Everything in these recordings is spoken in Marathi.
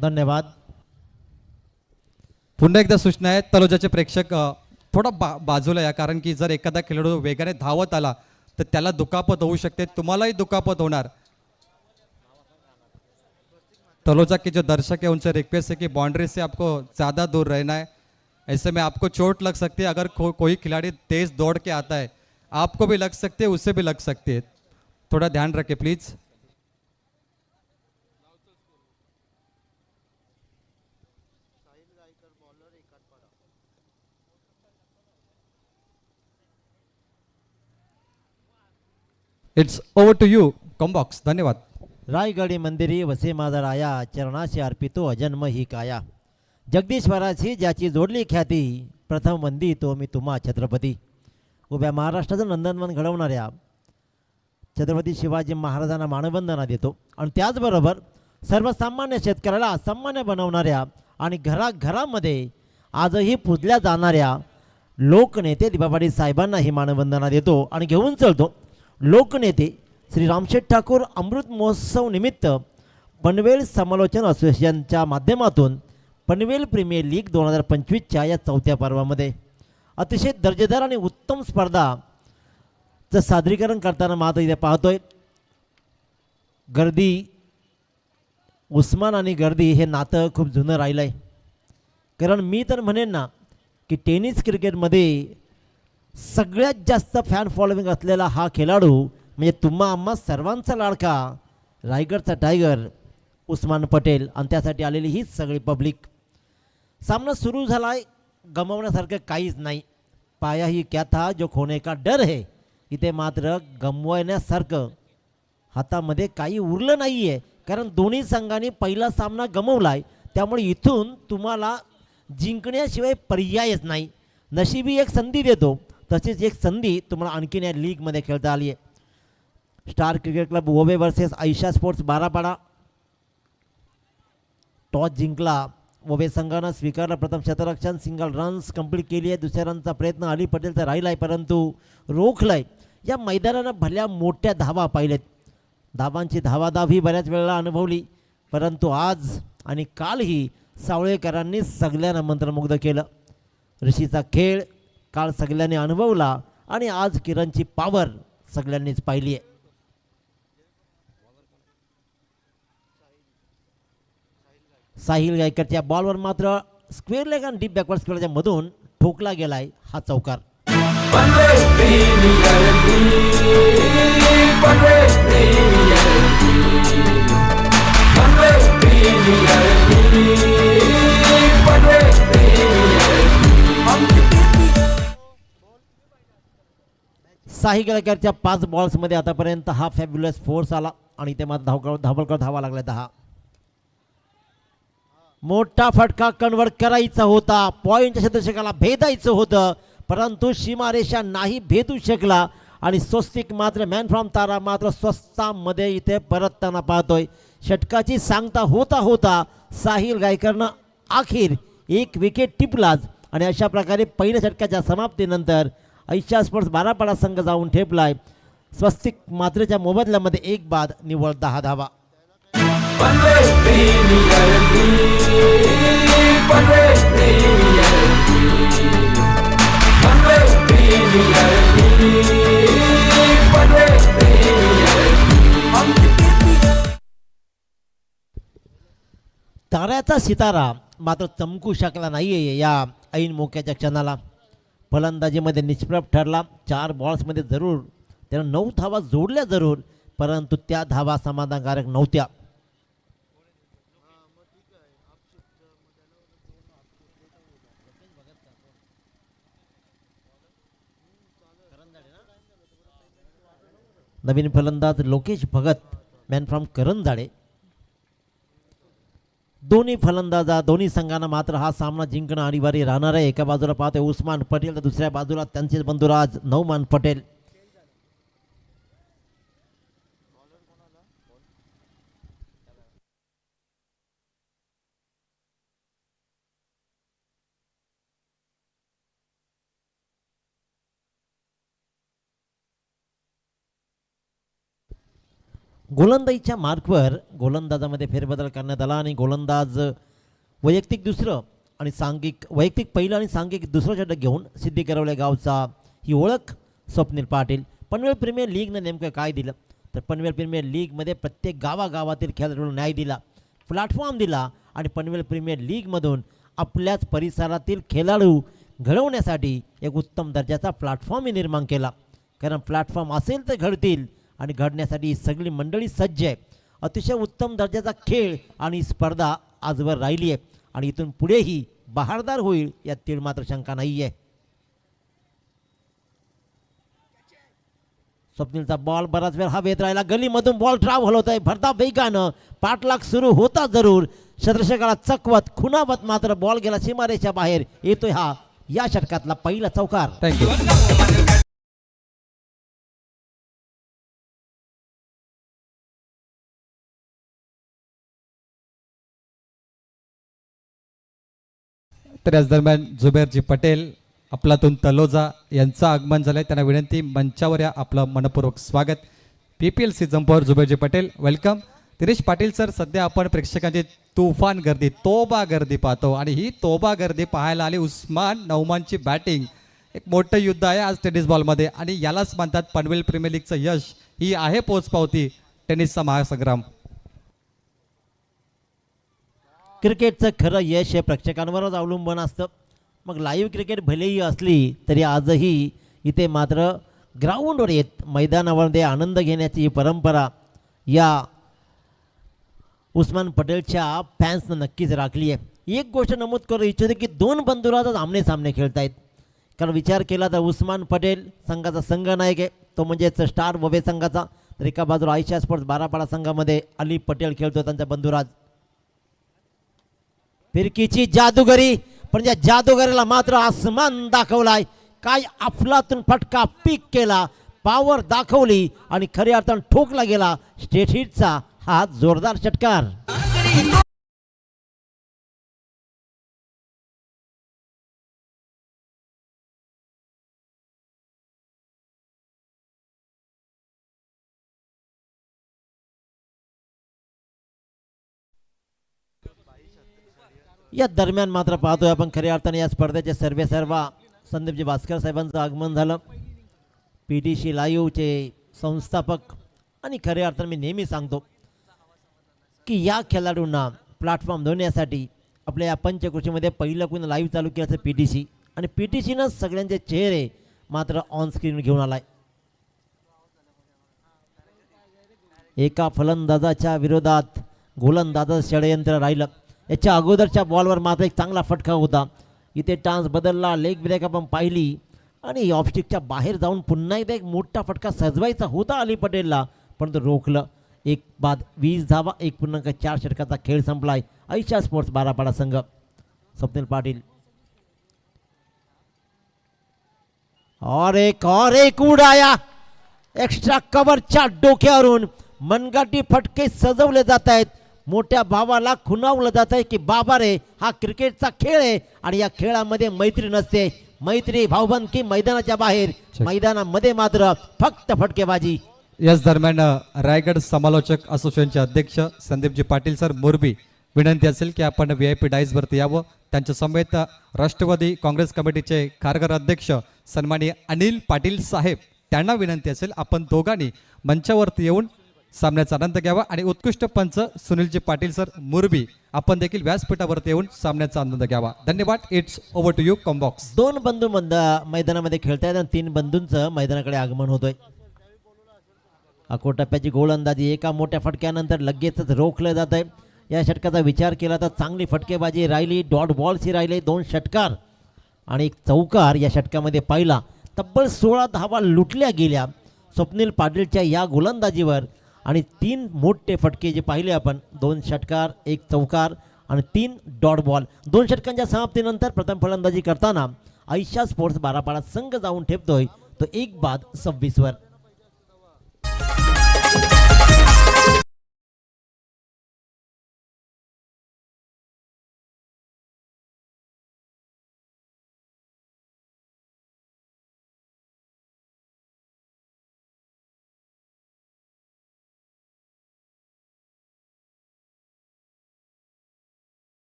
धन्यवाद. पुन्हा एकदा सूचना आहे, तलोजाचे प्रेक्षक थोडा बाजूला या, कारण की जर एखादा खेळाडू वेगाने धावत आला तर त्याला दुखापत होऊ शकते, तुम्हालाही दुखापत होणार. तलोजा के जो दर्शक है उनसे रिक्वेस्ट है कि बाउंड्री से आपको ज़्यादा दूर रहना है, ऐसे में आपको चोट लग सकती है. अगर कोई खिलाड़ी तेज दौड़ के आता है आपको भी लग सकती है, उसे भी लग सकती है, थोड़ा ध्यान रखें please. It's over to you combox. धन्यवाद. रायगडी मंदिरी वसे माझा राया, चरणाशी अर्पितो अजन्म ही काया. जगदीश्वराची ज्याची जोडली ख्याती, प्रथम वंदितो मी तुम्हा छत्रपती. उभ्या महाराष्ट्राचं नंदनवन घडवणाऱ्या छत्रपती शिवाजी महाराजांना मानवंदना देतो. आणि त्याचबरोबर सर्वसामान्य शेतकऱ्याला असामान्य बनवणाऱ्या आणि घराघरामध्ये आजही पूजल्या जाणाऱ्या लोकनेते दिबापाडी साहेबांनाही मानवंदना देतो. आणि घेऊन चलतो लोकनेते श्री रामशेठ ठाकूर अमृत महोत्सव निमित्त पनवेल समालोचन असोसिएशनच्या माध्यमातून पनवेल प्रीमियर लीग 2025च्या या चौथ्या पर्वामध्ये अतिशय दर्जेदार आणि उत्तम स्पर्धाचं सादरीकरण करताना मात्र इथे पाहतोय गर्दी. उस्मान आणि गर्दी हे नातं खूप जुनं राहिलं आहे. कारण मी तर म्हणेन ना की टेनिस क्रिकेटमध्ये सगळ्यात जास्त फॅन फॉलोविंग असलेला हा खेळाडू म्हणजे तुम्हा आम्हा सर्वांचा लाडका रायगडचा टायगर उस्मान पटेल. आणि त्यासाठी आलेली ही सगळी पब्लिक. सामना सुरू झाला आहे, गमावण्यासारखं काहीच नाही. पाया ही क्या था जो खोने का डर है. इथे मात्र गमवण्यासारखं हातामध्ये काही उरलं नाही आहे, कारण दोन्ही संघांनी पहिला सामना गमवला आहे. त्यामुळे इथून तुम्हाला जिंकण्याशिवाय पर्यायच नाही. नशिबी एक संधी देतो, तशीच एक संधी तुम्हाला आणखीन या लीगमध्ये खेळता आली आहे. Star cricket club Ove versus Ayesha sports Barapada. Toss जिंकला ओवे संघानं, स्वीकारला प्रथम क्षेत्ररक्षण, सिंगल रन्स कंप्लीट केली आहे. दुसऱ्या रनचा प्रयत्न अली पटेलचा राहिला आहे, परंतु रोखलाय. या मैदानानं भल्या मोठ्या धावा पाहिलेत. धावांची धावाधाव ही बऱ्याच वेळेला अनुभवली, परंतु आज आणि कालही सावळेकरांनी सगळ्यांना मंत्रमुग्ध केलं. ऋषीचा खेळ काल सगळ्यांनी अनुभवला आणि आज किरणची पॉवर सगळ्यांनीच पाहिली आहे. साहिल गायकरच्या बॉलवर मात्र स्क्वेअर लेग आणि डीप बॅकवर्ड स्क्वेअरच्या मधून ठोकला गेलाय हा चौकार. साहिल गायकरच्या 5 बॉल्समध्ये आतापर्यंत हा फॅब्युलस फोर्स आला आणि ते मात्र धावकर धावा लागल्या 10. मोठा फटका कन्वर्ट करायचा होता, पॉईंटच्या क्षेत्ररक्षकाला भेदायचं होतं, परंतु सीमारेषा नाही भेदू शकला. आणि स्वस्तिक मात्र मॅन फ्रॉम तारा मात्र स्वस्तामध्ये इथे परतताना पाहतोय. षटकाची सांगता होता होता साहिल गायकरनं अखेर एक विकेट टिपलाच. आणि अशा प्रकारे पहिल्या षटकाच्या समाप्तीनंतर आयशा स्पोर्ट्स बारापाडा संघ जाऊन ठेपलाय. स्वस्तिक मात्रच्या मोबदल्यामध्ये एक बाद, निव्वळ 10 धावा. ताऱ्याचा सितारा मात्र चमकू शकला नाहीये या ऐन मोक्याच्या क्षणाला. फलंदाजीमध्ये निष्प्रभ ठरला. 4 बॉल्समध्ये जरूर त्यानं 9 धावा जोडल्या जरूर, परंतु त्या धावा समाधानकारक नव्हत्या. नवीन फलंदाज लोकेश भगत, मॅन फ्रॉम करंजाडे. दोन्ही संघांना मात्र हा सामना जिंकणं अनिवार्य राहणार आहे. एका बाजूला पाहतोय उस्मान पटेल, तर दुसऱ्या बाजूला त्यांचे बंधुराज नौमान पटेल. गोलंदाजीच्या मार्कवर गोलंदाजामध्ये फेरबदल करण्यात आला आणि गोलंदाज वैयक्तिक दुसरं आणि सांघिक वैयक्तिक पहिलं आणि सांघिक दुसरं षटक घेऊन सिद्धी गिरवले गावचा ही ओळख स्वप्नील पाटील. पनवेल प्रीमियर लीगनं नेमकं काय दिलं तर पनवेल प्रीमियर लीगमध्ये प्रत्येक गावागावातील खेळाडूंना न्याय दिला, प्लॅटफॉर्म दिला आणि पनवेल प्रीमियर लीगमधून आपल्याच परिसरातील खेळाडू घडवण्यासाठी एक उत्तम दर्जाचा प्लॅटफॉर्मही निर्माण केला. कारण प्लॅटफॉर्म असेल तर घडतील आणि घडण्यासाठी सगळी मंडळी सज्ज आहे. अतिशय उत्तम दर्जाचा खेळ आणि स्पर्धा आजवर राहिली आहे आणि इथून पुढेही बहारदार होईल यात तीळ मात्र शंका नाही आहे. स्वप्नीलचा बॉल बराच वेळ हवेत राहिला, गलीमधून बॉल ट्रॅव्हल होत आहे भरता वेगानं, पाठलाग सुरू होता जरूर, शतरक्षकाला चकवत खुणावत मात्र बॉल गेला सीमारेच्या बाहेर. येतोय हा या षटकातला पहिला चौकार. थँक्यू. तर याच दरम्यान जुबेरजी पटेल आपलातून तलोजा यांचं आगमन झालंय, त्यांना विनंती मंचावर या, आपलं मनपूर्वक स्वागत. PPLC जंपर जुबेरजी पटेल वेलकम. दिनेश पाटील सर, सध्या आपण प्रेक्षकांची तुफान गर्दी तोबा गर्दी पाहतो आणि ही तोबा गर्दी पाहायला आली उस्मान नौमानची बॅटिंग. एक मोठं युद्ध आहे आज टेनिस बॉलमध्ये आणि यालाच म्हणतात पनवेल प्रीमियर लीगचं यश. ही आहे पोचपावती टेनिसचा महासंग्राम. क्रिकेटचं खरं यश हे प्रेक्षकांवरच अवलंबून असतं. मग लाईव्ह क्रिकेट भलेही असली तरी आजही इथे मात्र ग्राउंडवर येत मैदानामध्ये आनंद घेण्याची ही परंपरा या उस्मान पटेलच्या फॅन्सनं नक्कीच राखली आहे. एक गोष्ट नमूद करू इच्छितो की दोन बंधुराजच आमने सामने खेळत आहेत. कारण विचार केला तर उस्मान पटेल संघाचा संघनायक आहे, तो म्हणजेच स्टार ववे संघाचा. तर एका बाजूला आयशा स्पोर्ट्स बारापाडा संघामध्ये अली पटेल खेळतो, त्यांचा बंधुराज. फिरकीची जादूगरी, पण या जादूगरीला मात्र आसमान दाखवलाय. काय अफलातून फटका पीक केला, पॉवर दाखवली आणि खऱ्या अर्थानं ठोकला गेला स्ट्रेट हिटचा हा जोरदार षटकार. या दरम्यान मात्र पाहतोय आपण खऱ्या अर्थाने या स्पर्धेचे सर्वेसर्वा संदीपजी भास्कर साहेबांचं आगमन झालं. PTC लाईव्हचे संस्थापक आणि खऱ्या अर्थाने मी नेहमी सांगतो की या खेळाडूंना प्लॅटफॉर्म देण्यासाठी आपल्या या पंचकृषीमध्ये पहिलं कोणी लाईव्ह चालू केलं PTC आणि PTCनं सगळ्यांचे चेहरे मात्र ऑन स्क्रीन घेऊन आलाय. एका फलंदाजाच्या विरोधात गोलंदाजाचं षडयंत्र राहिलं. याच्या अगोदरच्या बॉलवर मात्र एक चांगला फटका होता. इथे चान्स बदलला, लेग ब्रेक आपण पाहिली आणि ऑफस्टिकच्या बाहेर जाऊन पुन्हा एकदा एक मोठा फटका सजवायचा होता अली पटेलला, परंतु रोखलं. 1 बाद 20 धावा, 1.4 षटकाचा खेळ संपलाय. आयशा स्पोर्ट्स बारापाडा संघ. स्वप्नील पाटील और एक उडाया एक्स्ट्रा कव्हरच्या डोक्यावरून मनगटी फटके सजवले जात आहेत. मोठ्या भावाला खुणावलं जात आहे की बाबा रे, हा क्रिकेटचा खेळ आहे आणि या खेळामध्ये मैत्री नसते. मैत्री भाऊबंदकी मैदानाच्या बाहेर, मैदानामध्ये मात्र फक्त फटकेबाजी. याच दरम्यान रायगड समालोचक असोसिएशनचे अध्यक्ष संदीपजी पाटील सर मोरबी, विनंती असेल की आपण VIP डाईजवरती यावं. त्यांच्या समेत राष्ट्रवादी काँग्रेस कमिटीचे कारगर अध्यक्ष सन्माननीय अनिल पाटील साहेब, त्यांना विनंती असेल आपण दोघांनी मंचावरती येऊन सामन्याचा आनंद घ्यावा आणि उत्कृष्ट पंच सुनीलजी पाटील सर मुरबी, आपण देखील व्यासपीठावरती येऊन सामन्याचा आनंद घ्यावा. धन्यवाद. It's over to you combox. 2 बंधू मैदानामध्ये खेळतायत आणि 3 बंधूंचं मैदानाकडे आगमन होतोय. अकोटप्प्याची गोलंदाजी एका मोठ्या फटक्यानंतर लगेचच रोखलं जात आहे. या षटकाचा विचार केला तर चांगली फटकेबाजी राहिली, डॉट बॉल्सही राहिले, 2 षटकार आणि 1 चौकार या षटकामध्ये पाहिला. तब्बल 16 धावा लुटल्या गेल्या स्वप्नील पाटीलच्या या गोलंदाजीवर आणि 3 मोठे फटके जे पाहिले आपण, 2 षटकार, 1 चौकार आणि 3 डॉट बॉल. 2 षटकांच्या समाप्तीनंतर प्रथम फलंदाजी करताना आयशा स्पोर्ट्स बारापाडा संघ जाऊन ठेपतोय तो 1 बाद 26 वर.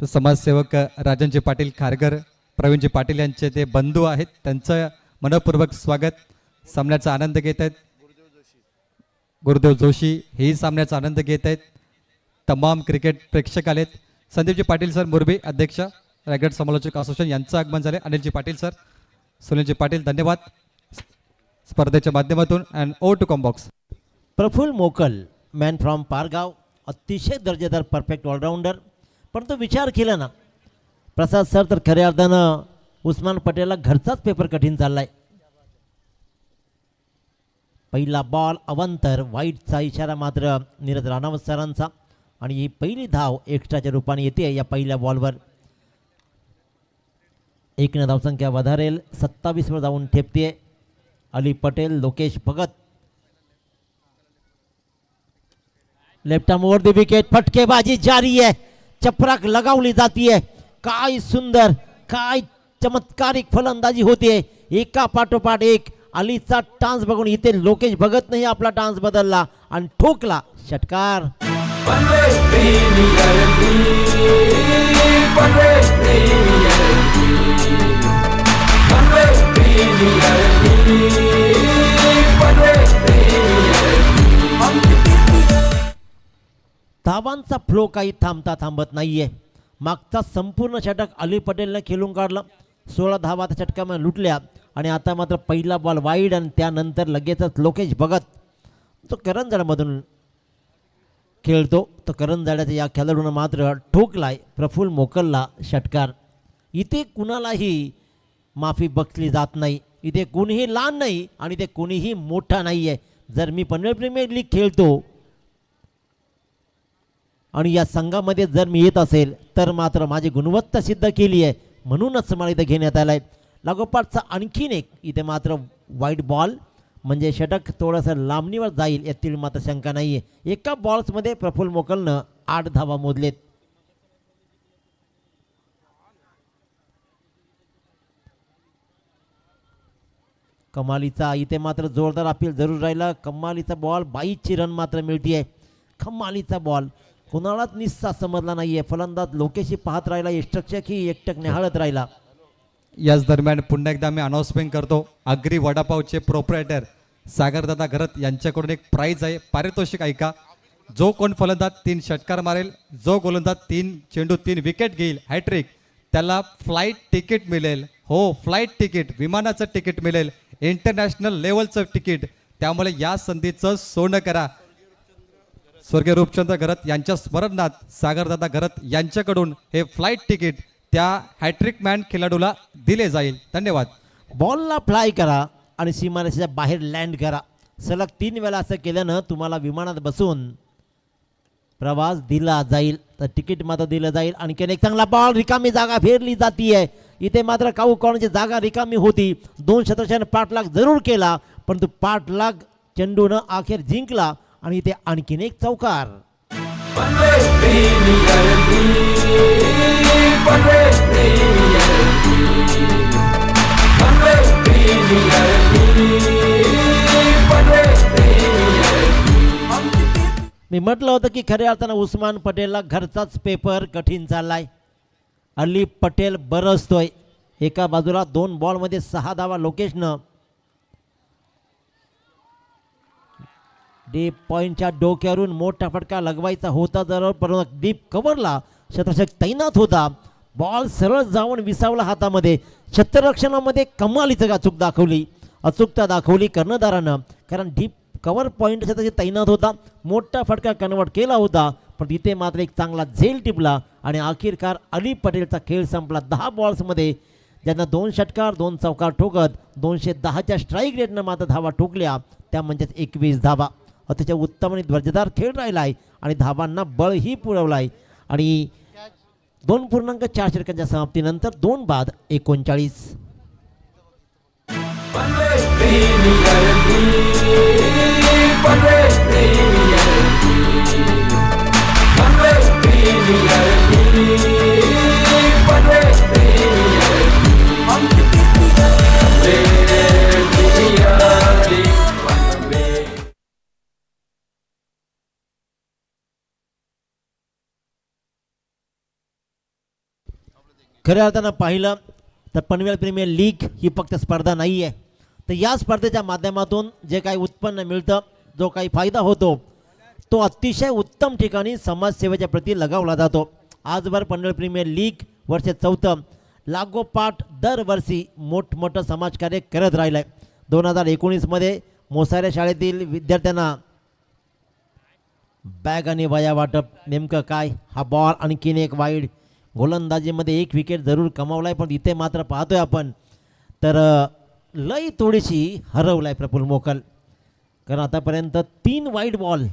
तो समाजसेवक राजनजी पाटील खारघर, प्रवीणजी पाटील यांचे ते बंधू आहेत, त्यांचं मनपूर्वक स्वागत. सामन्याचा आनंद घेत आहेत गुरुदेव जोशी, हेही सामन्याचा आनंद घेत आहेत. तमाम क्रिकेट प्रेक्षक आलेत. संदीपजी पाटील सर मुरबी, अध्यक्ष रायगड समालोचक असोसिएशन, यांचं आगमन झाले. अनिलजी पाटील सर, सुनीलजी पाटील, धन्यवाद स्पर्धेच्या माध्यमातून. And over to combox. Praful Mokal, man from Pargaon, अतिशय दर्जेदार परफेक्ट ऑलराऊंडर. पण तो विचार केला ना प्रसाद सर, तर खऱ्या अर्थानं उस्मान पटेलला घरचाच पेपर कठीण चाललाय. पहिला बॉल अवंतर, वाईटचा इशारा मात्र नीरज राणावत सरांचा, आणि ही पहिली धाव एक्स्ट्राच्या रूपाने येते या पहिल्या बॉलवर. 1 धावसंख्या वधारेल, 27 वर जाऊन ठेपते. Ali Patel, Lokesh Bhagat, left arm over the wicket, फटकेबाजी जारी आहे, चपराक लगावली जातीये. काय सुंदर, काय चमत्कारिक फलंदाजी होते, एका पाठोपाठ एक. अलीचा डान्स बघून इथे लोकेश भगतनेही आपला डान्स बदलला आणि ठोकला षटकार. धावांचा फ्लो काही थांबता थांबत नाहीये. मागचा संपूर्ण षटक अली पटेलने खेळून काढलं, 16 धावा त्या षटकामध्ये लुटल्या, आणि आता मात्र पहिला बॉल वाईड, आणि त्यानंतर लगेचच लोकेश भगत तो करंजाड्यामधून खेळतो. तो करंजाड्याच्या या खेळाडूनं मात्र ठोकलाय प्रफुल्ल मोकलला षटकार. इथे कुणालाही माफी बक्षली जात नाही, इथे कोणीही लहान नाही आणि इथे कोणीही मोठा नाही आहे. जर मी पंजाब प्रीमियर लीग खेळतो आणि या संघामध्ये जर मी येत असेल तर मात्र माझी गुणवत्ता सिद्ध केली आहे, म्हणूनच मला इथं घेण्यात आलं आहे. लागोपाठचा आणखीन एक इथे मात्र वाईट बॉल, म्हणजे षटक थोडंसं लांबणीवर जाईल यातील मात्र शंका नाही आहे. एका बॉल्समध्ये प्रफुल्ल मोकलनं 8 धावा मोजलेत. कमालीचा इथे मात्र जोरदार अपील जरूर राहिला. कमालीचा बॉल, 22ची रन मात्र मिळतीये. कमालीचा बॉल कुणालाच निस्सा समजला नाहीये. फलंदाज लोकेशी पाहत राहिला, यष्टक्षक ही एकटक निहाळत राहिला. याच दरम्यान पुन्हा एकदा मी अनाउन्समेंट करतो, अग्री वडापावचे प्रोप्रायटर सागरदादा घरत यांच्याकडून एक प्राइज आहे, पारितोषिक ऐका. जो कोण फलंदाज 3 षटकार मारेल, जो गोलंदाज 3 चेंडू 3 विकेट घेईल, हॅट्रिक, त्याला फ्लाईट तिकीट मिळेल. हो, फ्लाईट तिकीट, विमानाचं तिकीट मिळेल, इंटरनॅशनल लेवलचं तिकीट. त्यामुळे या संधीचं सोनं करा. स्वर्गीय रूपचंद्र घरत यांच्या स्मरणात सागरदादा घरत यांच्याकडून हे फ्लाईट तिकीट त्या हॅट्रिक मॅन खेळाडूला दिले जाईल. धन्यवाद. बॉलला फ्लाय करा आणि सीमारेषेच्या बाहेर लँड करा. सलग 3 वेळा असं केल्यानं तुम्हाला विमानात बसून प्रवास दिला जाईल, तर तिकीट मात्र दिलं जाईल. आणखीन एक चांगला बॉल, रिकामी जागा फेरली जातीये. इथे मात्र काऊ कॉर्नरची जागा रिकामी होती. 2 शतकाने पाठलाग जरूर केला, परंतु पाठलाग चेंडूनं अखेर जिंकला, आणि इथे आणखीन एक चौकार. मी म्हटलं होतं की खऱ्या अर्थानं उस्मान पटेलला घरचाच पेपर कठीण चाललाय. अली पटेल बरसतोय. एका बाजूला 2 बॉलमध्ये 6 धावा लोकेशनं डीप पॉईंटच्या डोक्यावरून मोठा फटका लगवायचा होता, जर परंतु डीप कव्हरला शतरक्षक तैनात होता. बॉल सरळ जाऊन विसावला हातामध्ये. क्षेत्ररक्षणामध्ये कमालीचं अचूकता दाखवली कर्णधारानं, कारण डीप कव्हर पॉईंट शतरक्षक तैनात होता, मोठा फटका कन्वर्ट केला होता, पण तिथे मात्र एक चांगला झेल टिपला, आणि अखेरकार अली पटेलचा खेळ संपला. 10 बॉल्समध्ये ज्यांना 2 षटकार 2 चौकार ठोकत 210च्या स्ट्राईक रेटनं मात्र धावा ठोकल्या, त्या म्हणजेच 21 धावा. अतिशय उत्तम आणि दर्जेदार खेळ राहिला आहे, आणि धावांना बळही पुरवला आहे. आणि 2.4 षटकांच्या समाप्तीनंतर 2 बाद 39. खऱ्या अर्थानं पाहिलं तर पनवेल प्रीमियर लीग ही फक्त स्पर्धा नाही आहे, तर या स्पर्धेच्या माध्यमातून जे काही उत्पन्न मिळतं, जो काही फायदा होतो, तो अतिशय उत्तम ठिकाणी समाजसेवेच्या प्रती लगावला जातो. आजवर पनवेल प्रीमियर लीग वर्ष 4 लागोपाठ दरवर्षी मोठमोठं समाजकार्य करत राहिलं आहे. 2019मध्ये मोसाऱ्या शाळेतील विद्यार्थ्यांना बॅग आणि वया वाटप. नेमकं काय, हा बॉल आणखीन एक वाईड, गोलंदाजीमध्ये 1 विकेट जरूर कमावलाय, पण इथे मात्र पाहतोय आपण तर लय थोडीशी हरवलाय प्रफुल्ल मोकल. कारण आतापर्यंत 3 वाईड बॉल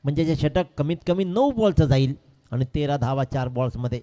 म्हणजे जे षटक कमीत कमी 9 बॉलचं जाईल आणि 13 धावा 4 बॉल्समध्ये.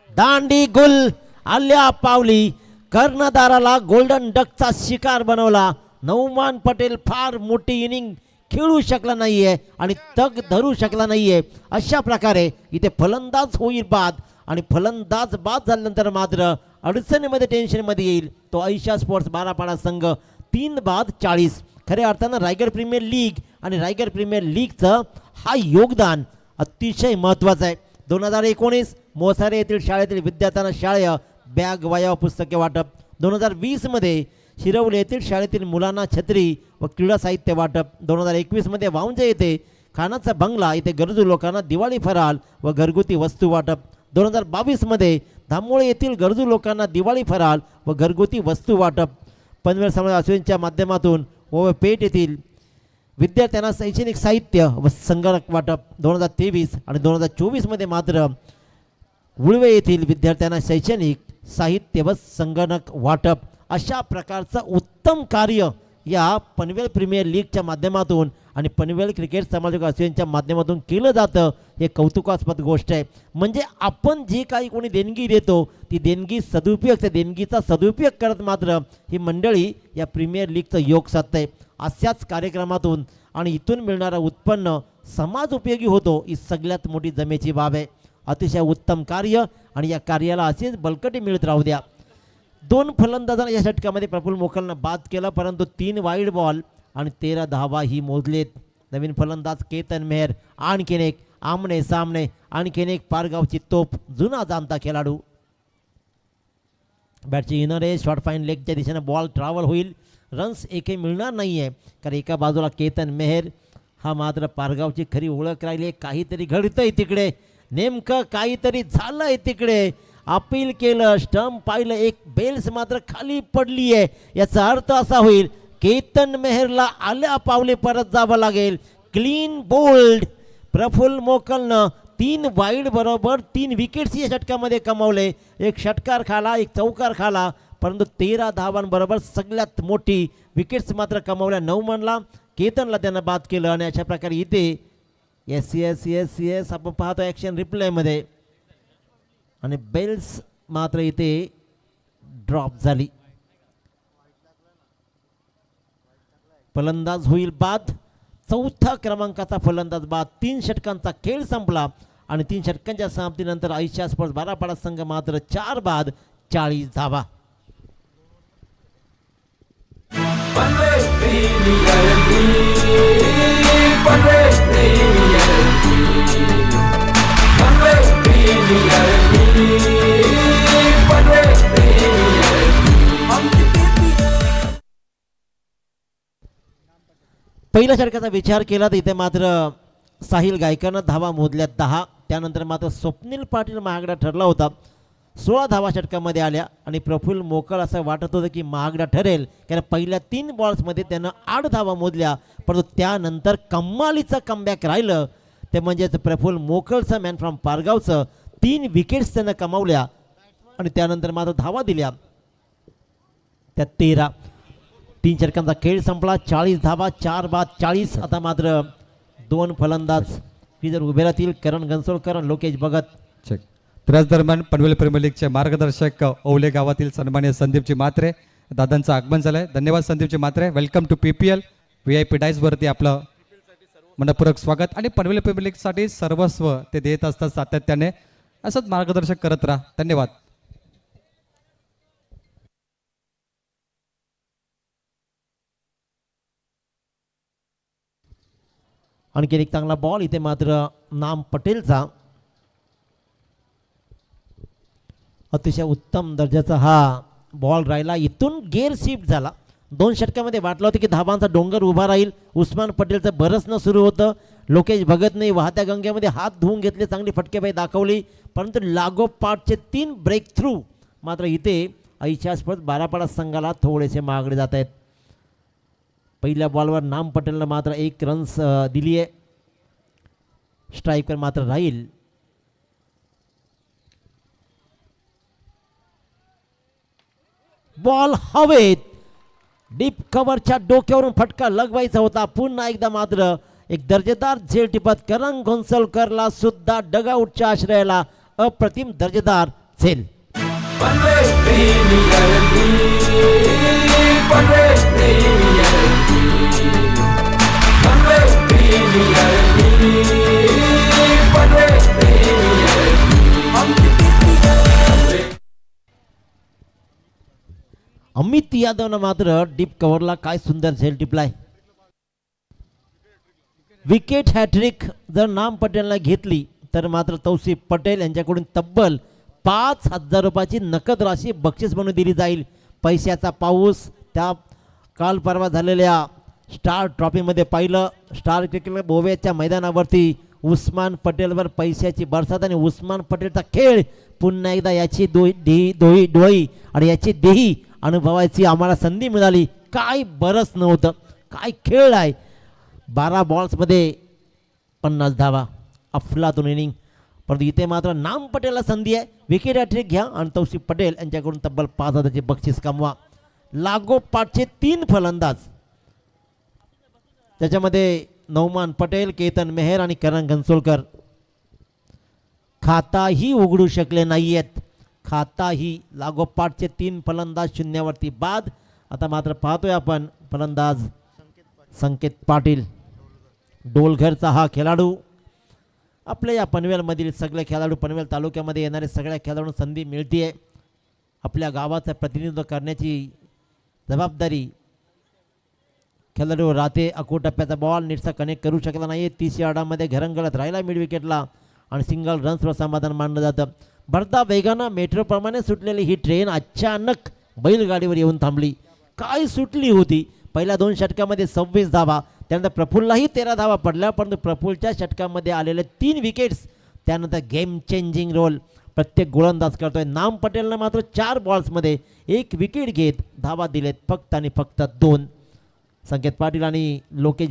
दांडी गुल आल्या पावली, कर्णधाराला गोल्डन डकचा शिकार बनवला. नौमान पटेल फार मोठी इनिंग खेळू शकला नाहीये आणि तग धरू शकला नाहीये. अशा प्रकारे इथे फलंदाज होईल बाद आणि फलंदाज बाद झाल्यानंतर मात्र अडचणीमध्ये टेन्शनमध्ये येईल तो ऐशा स्पोर्ट्स बारापाडा संघ. 3 बाद 40. खऱ्या अर्थानं रायगड प्रीमियर लीग आणि रायगड प्रीमियर लीगचं हा योगदान अतिशय महत्त्वाचं आहे. 2019 मोसारे येथील शाळेतील विद्यार्थ्यांना शाळेय बॅग वया पुस्तके वाटप. 2020मध्ये शिरवले येथील शाळेतील मुलांना छत्री व क्रीडा साहित्य वाटप. 2021मध्ये वाऊंजे येथे खानाचा बंगला इथे गरजू लोकांना दिवाळी फराळ व घरगुती वस्तू वाटप. 2022मध्ये धामोळे येथील गरजू लोकांना दिवाळी फराळ व घरगुती वस्तू वाटप. पनवेल समाज असोसिएशनच्या माध्यमातून व पेठ येथील विद्यार्थ्यांना शैक्षणिक साहित्य व संगणक वाटप. 2023 आणि 2024मध्ये मात्र उळवे येथील विद्यार्थ्यांना शैक्षणिक साहित्य व संगणक वाटप. अशा प्रकारचं उत्तम कार्य या पनवेल प्रीमियर लीगच्या माध्यमातून आणि पनवेल क्रिकेट समालोचक असोसिएशनच्या माध्यमातून केलं जातं. हे कौतुकास्पद गोष्ट आहे. म्हणजे आपण जी काही कोणी देणगी देतो ती देणगी सदुपयोग, त्या देणगीचा सदुपयोग करत मात्र ही मंडळी या प्रीमियर लीगचं योग साधते. अशाच कार्यक्रमातून आणि इथून मिळणारं उत्पन्न समाज उपयोगी होतो ही सगळ्यात मोठी जमेची बाब आहे. अतिशय उत्तम कार्य आणि या कार्याला असेच बळकटी मिळत राहू द्या. 2 फलंदाजांना या षटकामध्ये प्रफुल्ल मोकलनं बाद केलं, परंतु 3 वाईड बॉल आणि 13 धावा ही मोजलेत. नवीन फलंदाज केतन मेहर, आणखीन एक आमने सामने, आणखीन एक पारगावची तोप, जुना जाणता खेळाडू. बॅटची इनर एज शॉर्ट फाईन लेगच्या दिशेने बॉल ट्रॅव्हल होईल. रन्स एकही मिळणार नाही आहे, कारण एका बाजूला केतन मेहर हा मात्र पारगावची खरी ओळख राहिली. काहीतरी घडतंय तिकडे, नेमकं काहीतरी झालंय तिकडे. अपील केलं, स्टंप पाहिलं, एक बेल्स मात्र खाली पडली आहे. याचा अर्थ असा होईल केतन मेहरला आल्या पावले परत जावं लागेल. क्लीन बोल्ड प्रफुल्ल मोकलनं 3 वाईड बरोबर 3 विकेट्स या षटकामध्ये कमावले. एक षटकार खाला, एक चौकार खाला, परंतु 13 धावांबरोबर सगळ्यात मोठी विकेट्स मात्र कमावल्या. 9 मनला केतनला त्यानं बाद केलं आणि अशा प्रकारे इथे एस एस एस एस आपण पाहतो ॲक्शन रिप्लेमध्ये आणि बेल्स मात्र इथे ड्रॉप झाली. फलंदाज होईल बाद. 4थ्या क्रमांकाचा फलंदाज बाद. 3 षटकांचा खेळ संपला आणि 3 षटकांच्या समाप्तीनंतर ऐशा स्पोर्ट्स बारापाडा संघ मात्र 4 बाद 40 धावा. पहिल्या षटकाचा विचार केला तर इथे मात्र साहिल गायकरनं धावा मोजल्या 10. त्यानंतर मात्र स्वप्नील पाटील महागडा ठरला होता. 16 धावा षटकामध्ये आल्या आणि प्रफुल्ल मोकल असं वाटत होतं की महागडा ठरेल, कारण पहिल्या 3 बॉल्समध्ये त्यानं 8 धावा मोजल्या. परंतु त्यानंतर कमालीचं कमबॅक राहिलं ते म्हणजेच प्रफुल्ल मोकलचं मॅन फ्रॉम पारगावचं 3 विकेट्स त्यानं कमावल्या आणि त्यानंतर मात्र धावा दिल्या त्या 13. 3 षटकांचा खेळ संपला. 40 धावा 4 बाद 40. आता मात्र 2 फलंदाज ही जर उभे राहतील, करण घनसोळकर आणि लोकेश भगत. चेक. त्याच दरम्यान पनवेल प्रीमियर लीगचे मार्गदर्शक ओवले गावातील सन्मान्य संदीपजी म्हात्रे दादांचं आगमन झालंय. धन्यवाद संदीपजी Mhatre. Welcome to PPL. VIP dais वरती आपलं मनपूर्वक स्वागत. आणि पनवेल प्रीमियर लीगसाठी सर्वस्व ते देत असतात सातत्याने. असंच मार्गदर्शक करत राहा. धन्यवाद. आणखी एक चांगला बॉल इथे मात्र नाम पटेलचा. अतिशय उत्तम दर्जाचा हा बॉल राहिला. इथून गेअर शिफ्ट झाला. 2 षटकामध्ये वाटलं होतं की धाबांचा डोंगर उभा राहील. उस्मान पटेलचं बरसणं सुरू होतं. लोकेश भगतने वाहत्या गंगेमध्ये हात धुवून घेतले, चांगली फटकेबाजी दाखवली, परंतु लागोपाठचे 3 ब्रेक थ्रू मात्र इथे ऐतिहासिक 12 संघाला थोडेसे मागले जात आहेत. पहिल्या बॉलवर नाम पटेलनं मात्र 1 रन्स दिली आहे. स्ट्राईकवर मात्र राहील. बॉल हवेत, डीप कव्हरच्या डोक्यावरून फटका लगवायचा होता. पुन्हा एकदा मात्र एक दर्जेदार झेल टिपत करण घोंसलकरला सुद्धा डगआउटच्या आश्रयाला अप्रतिम दर्जेदार झेल. अमित यादवनं मात्र डीप कव्हरला काय सुंदर झेल टिपलाय. विकेट हॅट्रिक जर नाम पटेलला घेतली तर मात्र तौसिफ पटेल यांच्याकडून तब्बल 5,000 रुपयाची नकद राशी बक्षीस म्हणून दिली जाईल. पैशाचा पाऊस त्या काल परवा झालेल्या स्टार ट्रॉफीमध्ये पाहिलं. स्टार क्रिकेट गोव्याच्या मैदानावरती उस्मान पटेलवर पैशाची बरसात आणि उस्मान पटेलचा खेळ पुन्हा एकदा याची डोळी आणि याची देही अनुभवायची आम्हाला संधी मिळाली. काय बरस नव्हतं, काय खेळ आहे. 12 बॉल्समध्ये 50 धावा, अफलातून इनिंग. परंतु इथे मात्र नाम पटेलला संधी आहे. विकेट हॅट्रिक घ्या आणि तौसिफ पटेल यांच्याकडून तब्बल 5,000चे बक्षीस कमवा. लागोपाठचे 3 फलंदाज, त्याच्यामध्ये नौमान पटेल, केतन मेहर आणि करण घनसोलकर खाताही उघडू शकले नाही आहेत. खाताही लागोपाठचे 3 फलंदाज शून्यावरती बाद. आता मात्र पाहतोय आपण फलंदाज संकेत पाटील, डोलघरचा हा खेळाडू. आपल्या या पनवेलमधील सगळे खेळाडू, पनवेल तालुक्यामध्ये येणारे सगळ्या खेळाडूंना संधी मिळते आहे. आपल्या गावाचं प्रतिनिधित्व करण्याची जबाबदारी खेळाडू राहते. अको टप्प्याचा बॉल नीटसा कनेक्ट करू शकला नाही. 30 यार्डामध्ये घरंगळत राहिला मिड विकेटला आणि सिंगल रन्सवर समाधान मानलं जातं. भरता वेगानं मेट्रोप्रमाणे सुटलेली ही ट्रेन अचानक बैलगाडीवर येऊन थांबली. काय सुटली होती. पहिल्या 2 षटकामध्ये 26 धावा, त्यानंतर प्रफुल्लाही 13 धावा पडल्या, परंतु प्रफुल्लच्या षटकामध्ये आलेले 3 विकेट्स, त्यानंतर गेम चेंजिंग रोल प्रत्येक गोलंदाज करतोय. नाम पटेलनं मात्र 4 बॉल्समध्ये 1 विकेट घेत धावा दिलेत फक्त आणि फक्त 2. संकेत पाटील आणि Lokesh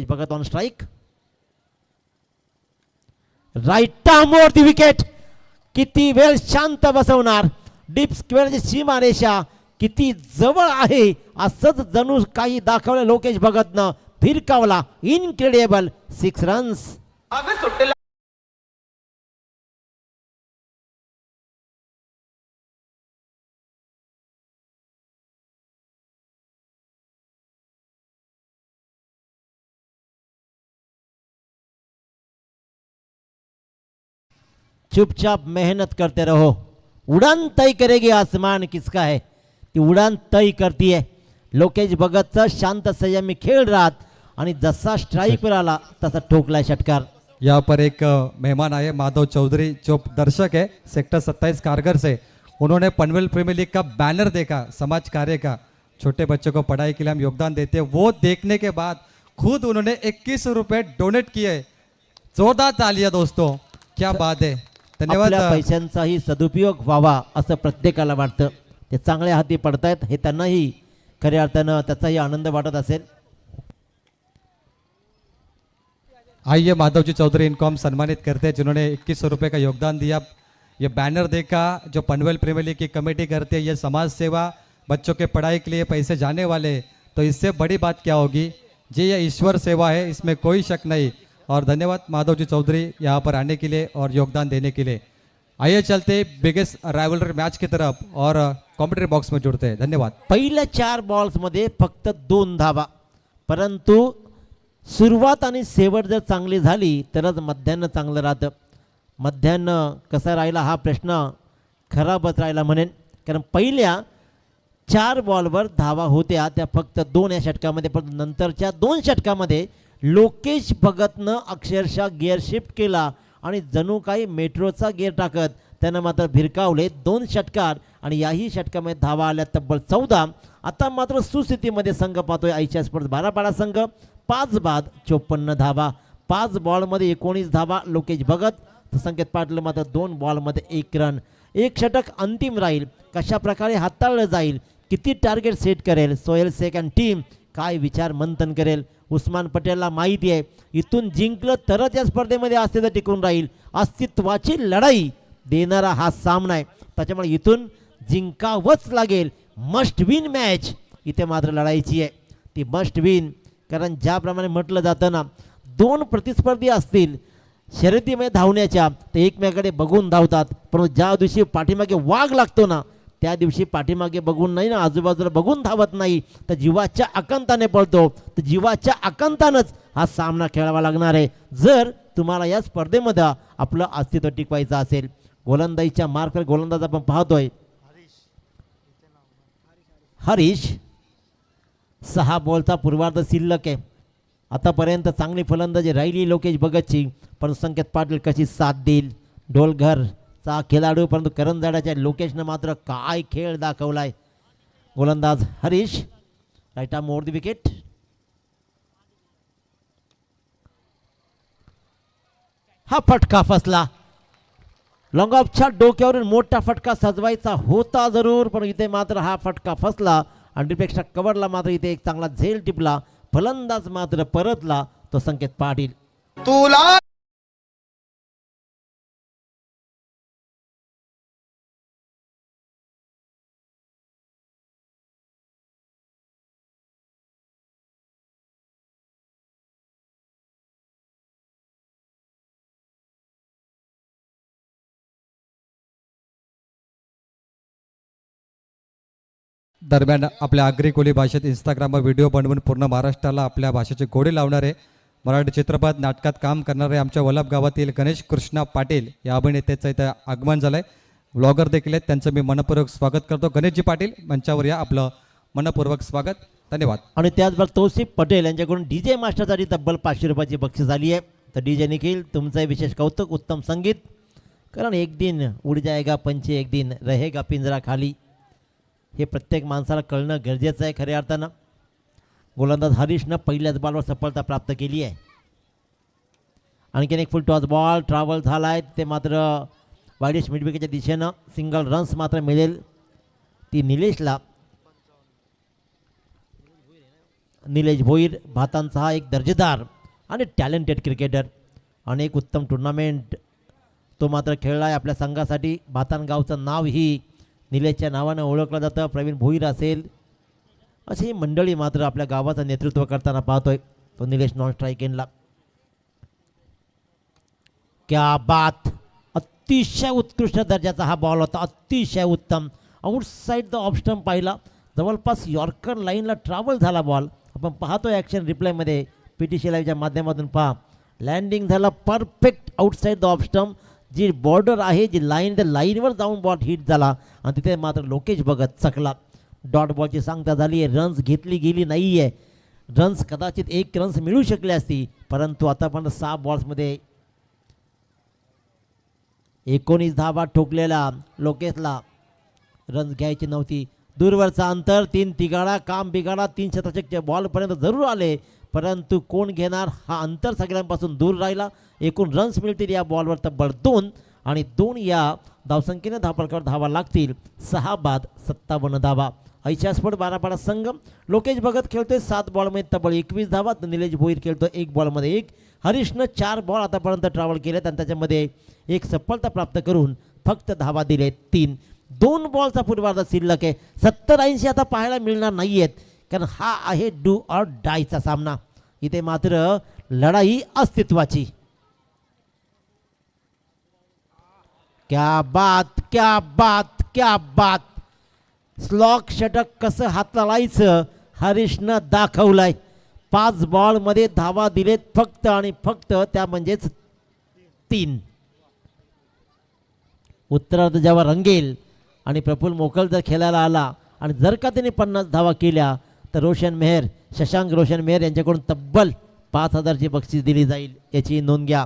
Bhagat on strike. Right आर्मवरती विकेट. किती वेळ शांत बसवणार. डीप स्क्वेअरची सीमारेषा किती जवळ आहे असंच जणू काही दाखवलं लोकेश भगतनं. फिरकावला. Incredible 6 runs. चुपचाप मेहनत करते रहो. उड़ान तय करेगी आसमान किसका है. ती उडान तय करतीये. लोकेश भगतचा शांत संयमी खेळ राहत आणि जसा स्ट्राईकवर आला तसा ठोकला षटकार. यहाँ पर एक मेहमान आए, माधव चौधरी, जो दर्शक है सेक्टर 27 कारगर से. उन्होंने पनवेल प्रीमियर लीग का बैनर देखा, समाज कार्य का, छोटे बच्चों को पढ़ाई के लिए हम योगदान देते हैं, वो देखने के बाद खुद उन्होंने 21 रुपये डोनेट किए. जोरदार तालियां दोस्तों, क्या बात है. धन्यवाद. आपल्या पैशांचाही सदुपयोग व्हावा असं प्रत्येकाला वाटतं. ते चांगल्या हाती पडतायत हे त्यांनाही खऱ्या अर्थानं त्याचाही आनंद वाटत असेल. आइए माधव जी चौधरी इनको हम सम्मानित करते हैं, जिन्होंने 2100 रुपये का योगदान दिया. ये बैनर देखा, जो पनवेल प्रीमियर लीग की कमेटी करते हैं, ये समाज सेवा, बच्चों के पढ़ाई के लिए पैसे जाने वाले, तो इससे बड़ी बात क्या होगी जी. ये ईश्वर सेवा है, इसमें कोई शक नहीं. और धन्यवाद माधव जी चौधरी यहाँ पर आने के लिए और योगदान देने के लिए. आइए चलते बिगेस्ट राइवलरी मैच की तरफ और कॉमेंट्री बॉक्स में जुड़ते हैं. धन्यवाद. पहिल्या 4 बॉल्समध्ये फक्त 2 धावा, परंतु सुरुवात आणि शेवट जर चांगली झाली तरच मध्यानं चांगलं राहतं. मध्यानं कसा राहिला हा प्रश्न खराबच राहिला म्हणेन. कारण पहिल्या 4 बॉलवर धावा होत्या त्या फक्त 2 या षटकामध्ये, पण नंतरच्या 2 षटकामध्ये लोकेश भगतनं अक्षरशः गिअर शिफ्ट केला आणि जणू काही मेट्रोचा गिअर टाकत त्यानं मात्र भिरकावले 2 षटकार आणि याही षटकामध्ये धावा आल्या तब्बल 14. आता मात्र सुस्थितीमध्ये संघ पाहतोय आयच्या स्पोर्ट्स बारापाडा संघ. 5 बाद 54 धावा, 5 बॉलमध्ये 19 धावा लोकेश भगत, तर संकेत पाटील मात्र 2 बॉलमध्ये 1 रन. 1 षटक अंतिम राहील, कशा प्रकारे हाताळलं जाईल, किती टार्गेट सेट करेल सोहेल शेख आणि टीम, काय विचार मंथन करेल. उस्मान पटेलला माहिती आहे इथून जिंकलं तरच या स्पर्धेमध्ये अस्तित्व टिकून राहील. अस्तित्वाची लढाई देणारा हा सामना आहे, त्याच्यामुळे इथून जिंकावंच लागेल. मस्ट विन मॅच इथे मात्र लढायची आहे, ती मस्ट विन. कारण ज्याप्रमाणे म्हटलं जातं ना, 2 प्रतिस्पर्धी असतील शर्यतीमध्ये धावण्याच्या ते एकमेकाकडे बघून धावतात, परंतु ज्या दिवशी पाठीमागे वाघ लागतो ना त्या दिवशी पाठीमागे बघून नाही ना, आजूबाजूला बघून धावत नाही, तर जीवाच्या आकांताने पळतो. तर जीवाच्या आकांतानंच हा सामना खेळावा लागणार आहे जर तुम्हाला या स्पर्धेमध्ये आपलं अस्तित्व टिकवायचं असेल. गोलंदाजीच्या मार्कवर गोलंदाज आपण पाहतोय हरीश. 6 बॉलचा पूर्वार्ध शिल्लक आहे. आतापर्यंत चांगली फलंदाजी राहिली लोकेश भगतची, पण संकेत पाटील कशी साथ देईल. ढोलघरचा खेळाडू, परंतु करंजाड्याच्या लोकेशनं मात्र काय खेळ दाखवलाय. गोलंदाज Harish right arm over the wicket. हा फटका फसला. लॉंग ऑफच्या डोक्यावरून मोठा फटका सजवायचा होता जरूर, पण इथे मात्र हा फटका फसला आणि डिपेक्षा कव्हरला मात्र इथे एक चांगला झेल टिपला. फलंदाज मात्र परतला, तो संकेत पाटील. तुला दरम्यान आपल्या आगरी कोली भाषेत इंस्टाग्रामवर व्हिडिओ बनवून पूर्ण महाराष्ट्राला आपल्या भाषेचे गोडे लावणारे, मराठी चित्रपट नाटकात काम करणारे आमच्या वल्लभ गावातील गणेश कृष्णा पाटील या अभिनेत्याचं इथं आगमन झालंय. व्लॉगर देखील आहेत, त्यांचं मी मनपूर्वक स्वागत करतो. गणेशजी पाटील मंचावर या, आपलं मनपूर्वक स्वागत. धन्यवाद. आणि त्याचबरोबर तौसिफ पटेल यांच्याकडून DJ मास्टरसाठी तब्बल 500 रुपयाची बक्षीस झाली आहे. तर DJ निखिल तुमचं विशेष कौतुक, उत्तम संगीत. कारण एक दिन उड जाएगा पंछी, एक दिन रहेगा पिंजरा खाली, हे प्रत्येक माणसाला कळणं गरजेचं आहे खऱ्या अर्थानं. गोलंदाज हरीशनं पहिल्याच बॉलवर सफलता प्राप्त केली आहे. आणखीन एक फुल टॉस बॉल ट्रॅव्हल झाला आहे, ते मात्र वाईडिश मिडविकेटच्या दिशेनं सिंगल रन्स मात्र मिळेल ती निलेशला. निलेश भोईर भातांचा हा एक दर्जेदार आणि टॅलेंटेड क्रिकेटर, अनेक उत्तम टुर्नामेंट तो मात्र खेळला आहे आपल्या संघासाठी. भातान गावचं नाव ही निलेशच्या नावानं ओळखलं जातं. प्रवीण भोईर असेल, अशी मंडळी मात्र आपल्या गावाचं नेतृत्व करताना पाहतोय तो निलेश नॉन स्ट्राईक एंडला. क्या बात, अतिशय उत्कृष्ट दर्जाचा हा बॉल होता, अतिशय उत्तम. आउटसाईड द ऑफ स्टंप पाहिला, जवळपास यॉर्कर लाईनला ट्रॅव्हल झाला बॉल. आपण पाहतोय ॲक्शन रिप्लायमध्ये PTC लाईव्हच्या माध्यमातून पहा. लँडिंग झाला perfect outside the off stump, जी बॉर्डर आहे जी लाईन, त्या लाईनवर जाऊन बॉल हिट झाला आणि तिथे मात्र लोकेश भगत चकला. डॉट बॉलची सांगता झाली आहे, रन्स घेतली गेली नाही आहे. रन्स कदाचित 1 रन्स मिळू शकले असती, परंतु आतापर्यंत 6 बॉल्समध्ये 19 धावा ठोकलेला लोकेशला रन्स घ्यायची नव्हती. दूरवरचा अंतर 3 तिगाडा काम बिगाडा, 3 शतकच्या बॉलपर्यंत जरूर आले, परंतु कोण घेणार हा अंतर सगळ्यांपासून दूर राहिला. एकूण रन्स मिळतील या बॉलवर तब्बल 2 आणि 2 या धावसंख्येने धावपळकावर धावा लागतील. 6 बाद 57 धावा. ऐशा स्पोर्ट बारापाडा संघ. लोकेश भगत खेळतोय 7 बॉलमध्ये तब्बल 21 धावा, तर निलेश भोईर खेळतोय 1 बॉलमध्ये 1. हरीशनं 4 बॉल आतापर्यंत ट्रॅव्हल केलेत आणि त्याच्यामध्ये 1 सफलता प्राप्त करून फक्त धावा दिले 3. 2 बॉलचा पूर्वार्ध शिल्लक आहे. 70-80 आता पाहायला मिळणार नाही आहेत, कारण हा आहे डू ऑर डायचा सामना. इथे मात्र लढाई अस्तित्वाची. क्या बात, क्या बात, क्या बात. स्लॉक षटक कसं हाताळायचं हरीशनं दाखवलंय. 5 बॉलमध्ये धावा दिलेत फक्त आणि फक्त, त्या म्हणजेच 3. उत्तरार्ध जेव्हा रंगेल आणि प्रफुल्ल मोकल जर खेळायला आला आणि जर का त्याने 50 धावा केल्या तर रोशन मेहर, शशांक रोशन मेहर यांच्याकडून तब्बल 5,000ची बक्षीस दिली जाईल, याची नोंद घ्या.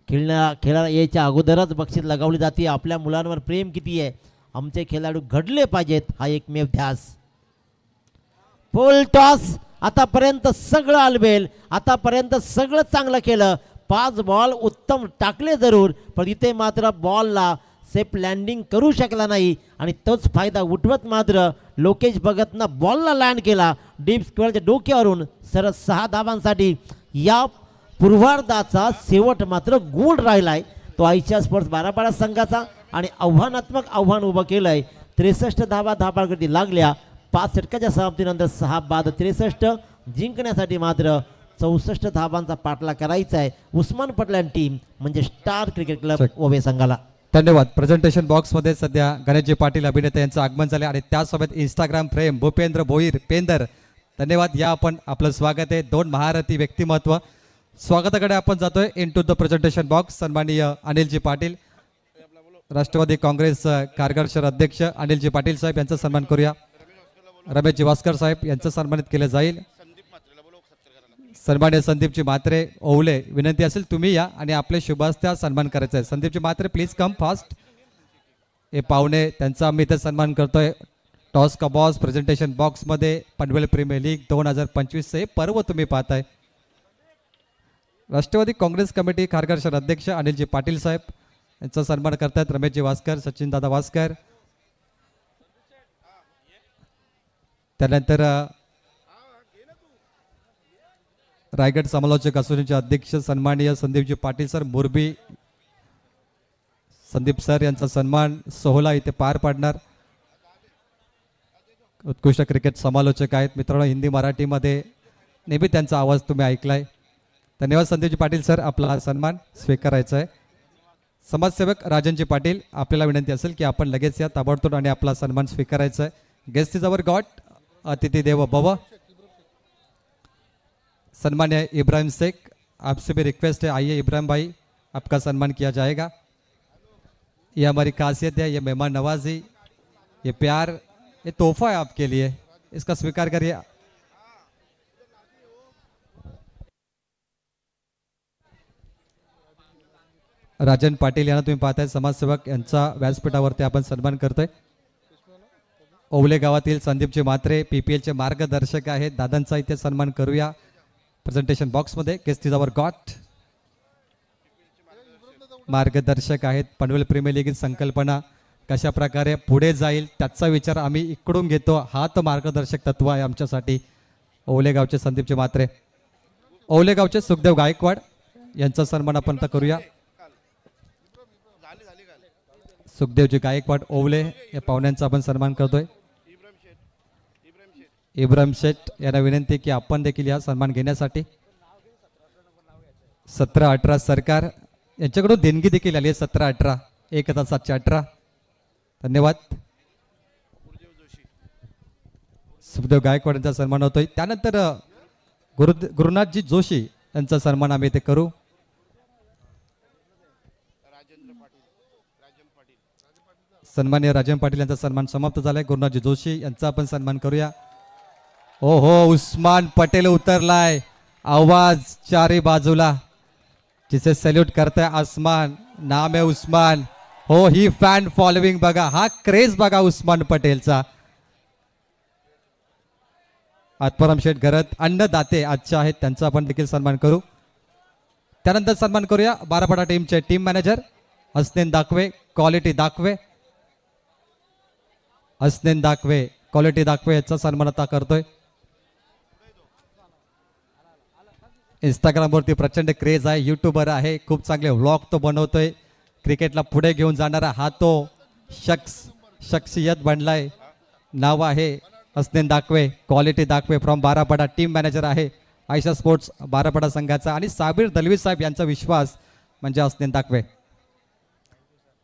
खेळायला यायच्या अगोदरच बक्षीस लगावली जाते. आपल्या मुलांवर प्रेम किती आहे, आमचे खेळाडू घडले पाहिजेत, हा एकमेव ध्यास. फुल टॉस. आतापर्यंत सगळं आलबेल, आतापर्यंत सगळं चांगलं केलं. 5 बॉल उत्तम टाकले जरूर, पण इथे मात्र बॉलला सेफ लँडिंग करू शकला नाही आणि तोच फायदा उठवत मात्र लोकेश भगतनं बॉलला लँड केला डीप स्क्वेअरच्या डोक्यावरून. सरळ 6 धावांसाठी या पूर्वार्धाचा शेवट मात्र गोल राहिलाय तो आयशा स्पोर्ट्स बारापाडा संघाचा आणि आव्हानात्मक आव्हान उभं केलंय. 63 धावा धापागती लागल्या. 5 षटकाच्या समाप्तीनंतर 6 बाद 63 जिंकण्यासाठी मात्र 64 धावांचा पाठला करायचा आहे उस्मान पटलान टीम म्हणजे स्टार क्रिकेट क्लब ओवे संघाला. धन्यवाद. प्रेझेंटेशन बॉक्समध्ये सध्या गणेशजी पाटील अभिनेते यांचं आगमन झाले आणि त्यासोबत इंस्टाग्राम फ्रेम भूपेंद्र भोईर पेंदर. धन्यवाद. या आपण आपलं स्वागत आहे. 2 महारथी व्यक्तिमत्व स्वागताकडे आपण जातोय. Into the presentation box सन्माननीय अनिलजी पाटील, राष्ट्रवादी काँग्रेस कारगर शहर अध्यक्ष अनिलजी पाटील साहेब यांचा सन्मान करूया. रमेशजी वास्कर साहेब यांचं सन्मानित केलं जाईल. सन्मान्य संदीपजी म्हात्रे ओवले, विनंती असेल तुम्ही या आणि आपले शुभास्त्या सन्मान करायचा आहे. Sandeepji Mhatre please come fast. हे पाहुणे त्यांचा आम्ही इथे सन्मान करतोय. टॉस का बॉस प्रेझेंटेशन बॉक्समध्ये पनवेल प्रीमियर लीग 2025 हे पर्व तुम्ही पाहताय. राष्ट्रवादी काँग्रेस कमिटी खारघर शहर अध्यक्ष अनिलजी पाटील साहेब यांचा सन्मान करतात. रमेशजी वास्कर, सचिन दादा वास्कर, त्यानंतर रायगड समालोचक असोसिएशनचे अध्यक्ष सन्माननीय संदीपजी पाटील सर मोरबी, संदीप सर यांचा सन्मान सोहळा इथे पार पाडणार. उत्कृष्ट क्रिकेट समालोचक आहेत मित्रांनो, हिंदी मराठीमध्ये नेहमी त्यांचा आवाज तुम्ही ऐकलाय. धन्यवाद संदीपजी पाटील सर, आपला हा सन्मान स्वीकारायचा आहे. समाजसेवक राजनजी पाटील, आपल्याला विनंती असेल की आपण लगेच या ताबडतोब आणि आपला सन्मान स्वीकारायचा आहे. गेस्ट इज अवर गॉड, अतिथि देव भव. सन्मान्य इब्राहिम शेख, आपसे भी रिक्वेस्ट है, आइए इब्राहिम भाई, आपका सम्मान किया जाएगा. ये हमारी खासियत है, ये मेहमान नवाजी, ये प्यार, ये तोहफा है आपके लिए, इसका स्वीकार करिए. राजन पाटील यांना तुम्ही पाहताय समाजसेवक, यांचा व्यासपीठावरती आपण सन्मान करतोय. ओवले गावातील संदीपजी म्हात्रे PPLचे मार्गदर्शक आहेत, दादांचा इथे सन्मान करूया. प्रेझेंटेशन बॉक्समध्ये गेस्ट इज अवर गॉड, मार्गदर्शक आहेत. पनवेल प्रीमियर लीग संकल्पना कशा प्रकारे पुढे जाईल त्याचा विचार आम्ही इकडून घेतो, हा तर मार्गदर्शक तत्व आहे आमच्यासाठी. ओवलेगावचे संदीपजी म्हात्रे, ओवलेगावचे सुखदेव गायकवाड यांचा सन्मान आपण तर करूया. सुखदेवजी गायकवाड ओवले या पाहुण्यांचा आपण सन्मान करतोय. इब्राहिम शेठ यांना विनंती की आपण देखील या सन्मान घेण्यासाठी. 17-18 सरकार यांच्याकडून देणगी देखील आली आहे. 17-18 1718. धन्यवाद. सुखदेव गायकवाड यांचा सन्मान होतोय. त्यानंतर गुरुनाथजी जोशी यांचा सन्मान आम्ही इथे करू. सन्मान्य राजन पाटील यांचा सन्मान समाप्त झालाय. गुरुनाथजी जोशी यांचा आपण सन्मान करूया. हो हो, उस्मान पटेल उतरलाय, आवाज चारी बाजूला, जिसे सॅल्यूट करताय आसमान, नाम आहे उस्मान. हो, ही फॅन फॉलोविंग बघा, हा क्रेज बघा उस्मान पटेलचा. आत्माराम शेठ घरत अन्नदाते आजच्या आहेत, त्यांचा आपण देखील सन्मान करू. त्यानंतर सन्मान करूया बारापाडा टीमचे team manager Hasnain Dakhve, quality Dakhve. Hasnain Dakhve, quality Dakhve याचा सन्मान आता करतोय. इंस्टाग्रामवरती प्रचंड क्रेज आहे, यूट्यूबर आहे, खूप चांगले व्लॉग तो बनवतोय. क्रिकेटला पुढे घेऊन जाणारा हा तो शख्सियत बनलाय. नाव आहे Hasnain Dakhve, quality Dakhve from Barapada, team manager आहे आयशा स्पोर्ट्स बारापाडा संघाचा. आणि साबिर दलवी साहेब यांचा विश्वास म्हणजे हसनैन दाखवे.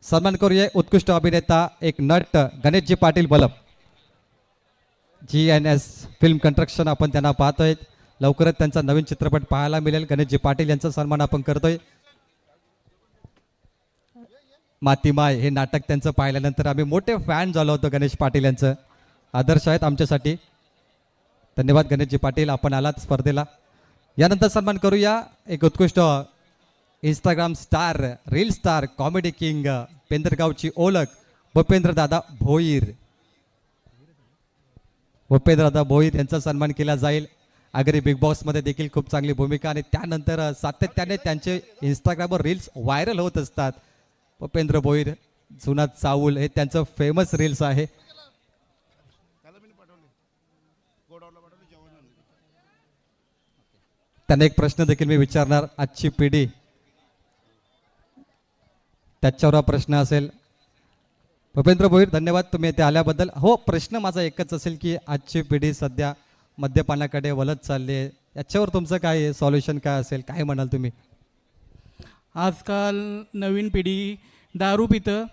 सन्मान करूया उत्कृष्ट अभिनेता, एक नट Ganeshji Patil Balap, GNS film construction, आपण त्यांना पाहतोय. लवकरच त्यांचा नवीन चित्रपट पाहायला मिळेल. गणेशजी पाटील यांचा सन्मान आपण करतोय. मातीमाय हे नाटक त्यांचं पाहिल्यानंतर आम्ही मोठे फॅन झालो होतो. गणेश पाटील यांचं आदर्श आहेत आमच्यासाठी. धन्यवाद गणेशजी पाटील, आपण आलात स्पर्धेला. यानंतर सन्मान करूया एक उत्कृष्ट Instagram star, reel star, comedy king, पेंदरगावची ओळख भूपेंद्र दादा भोईर. भूपेंद्र दादा भोईर यांचा सन्मान केला जाईल. अगदी बिग बॉसमध्ये देखील खूप चांगली भूमिका आणि त्यानंतर सातत्याने त्यांचे इंस्टाग्रामवर रील्स व्हायरल होत असतात. भूपेंद्र भोईर, जुना चाऊल हे त्यांचं फेमस रील्स आहे. त्यांना एक प्रश्न देखील मी विचारणार. आजची पिढी, त्याच्यावर हा प्रश्न असेल. भूपेंद्र भोईर, धन्यवाद तुम्ही इथे आल्याबद्दल. हो, प्रश्न माझा एकच असेल की आजची पिढी सध्या मद्यपानाकडे वलत चालली आहे, याच्यावर तुमचं काय सॉल्युशन काय असेल, काय म्हणाल तुम्ही? आजकाल नवीन पिढी दारू पितं,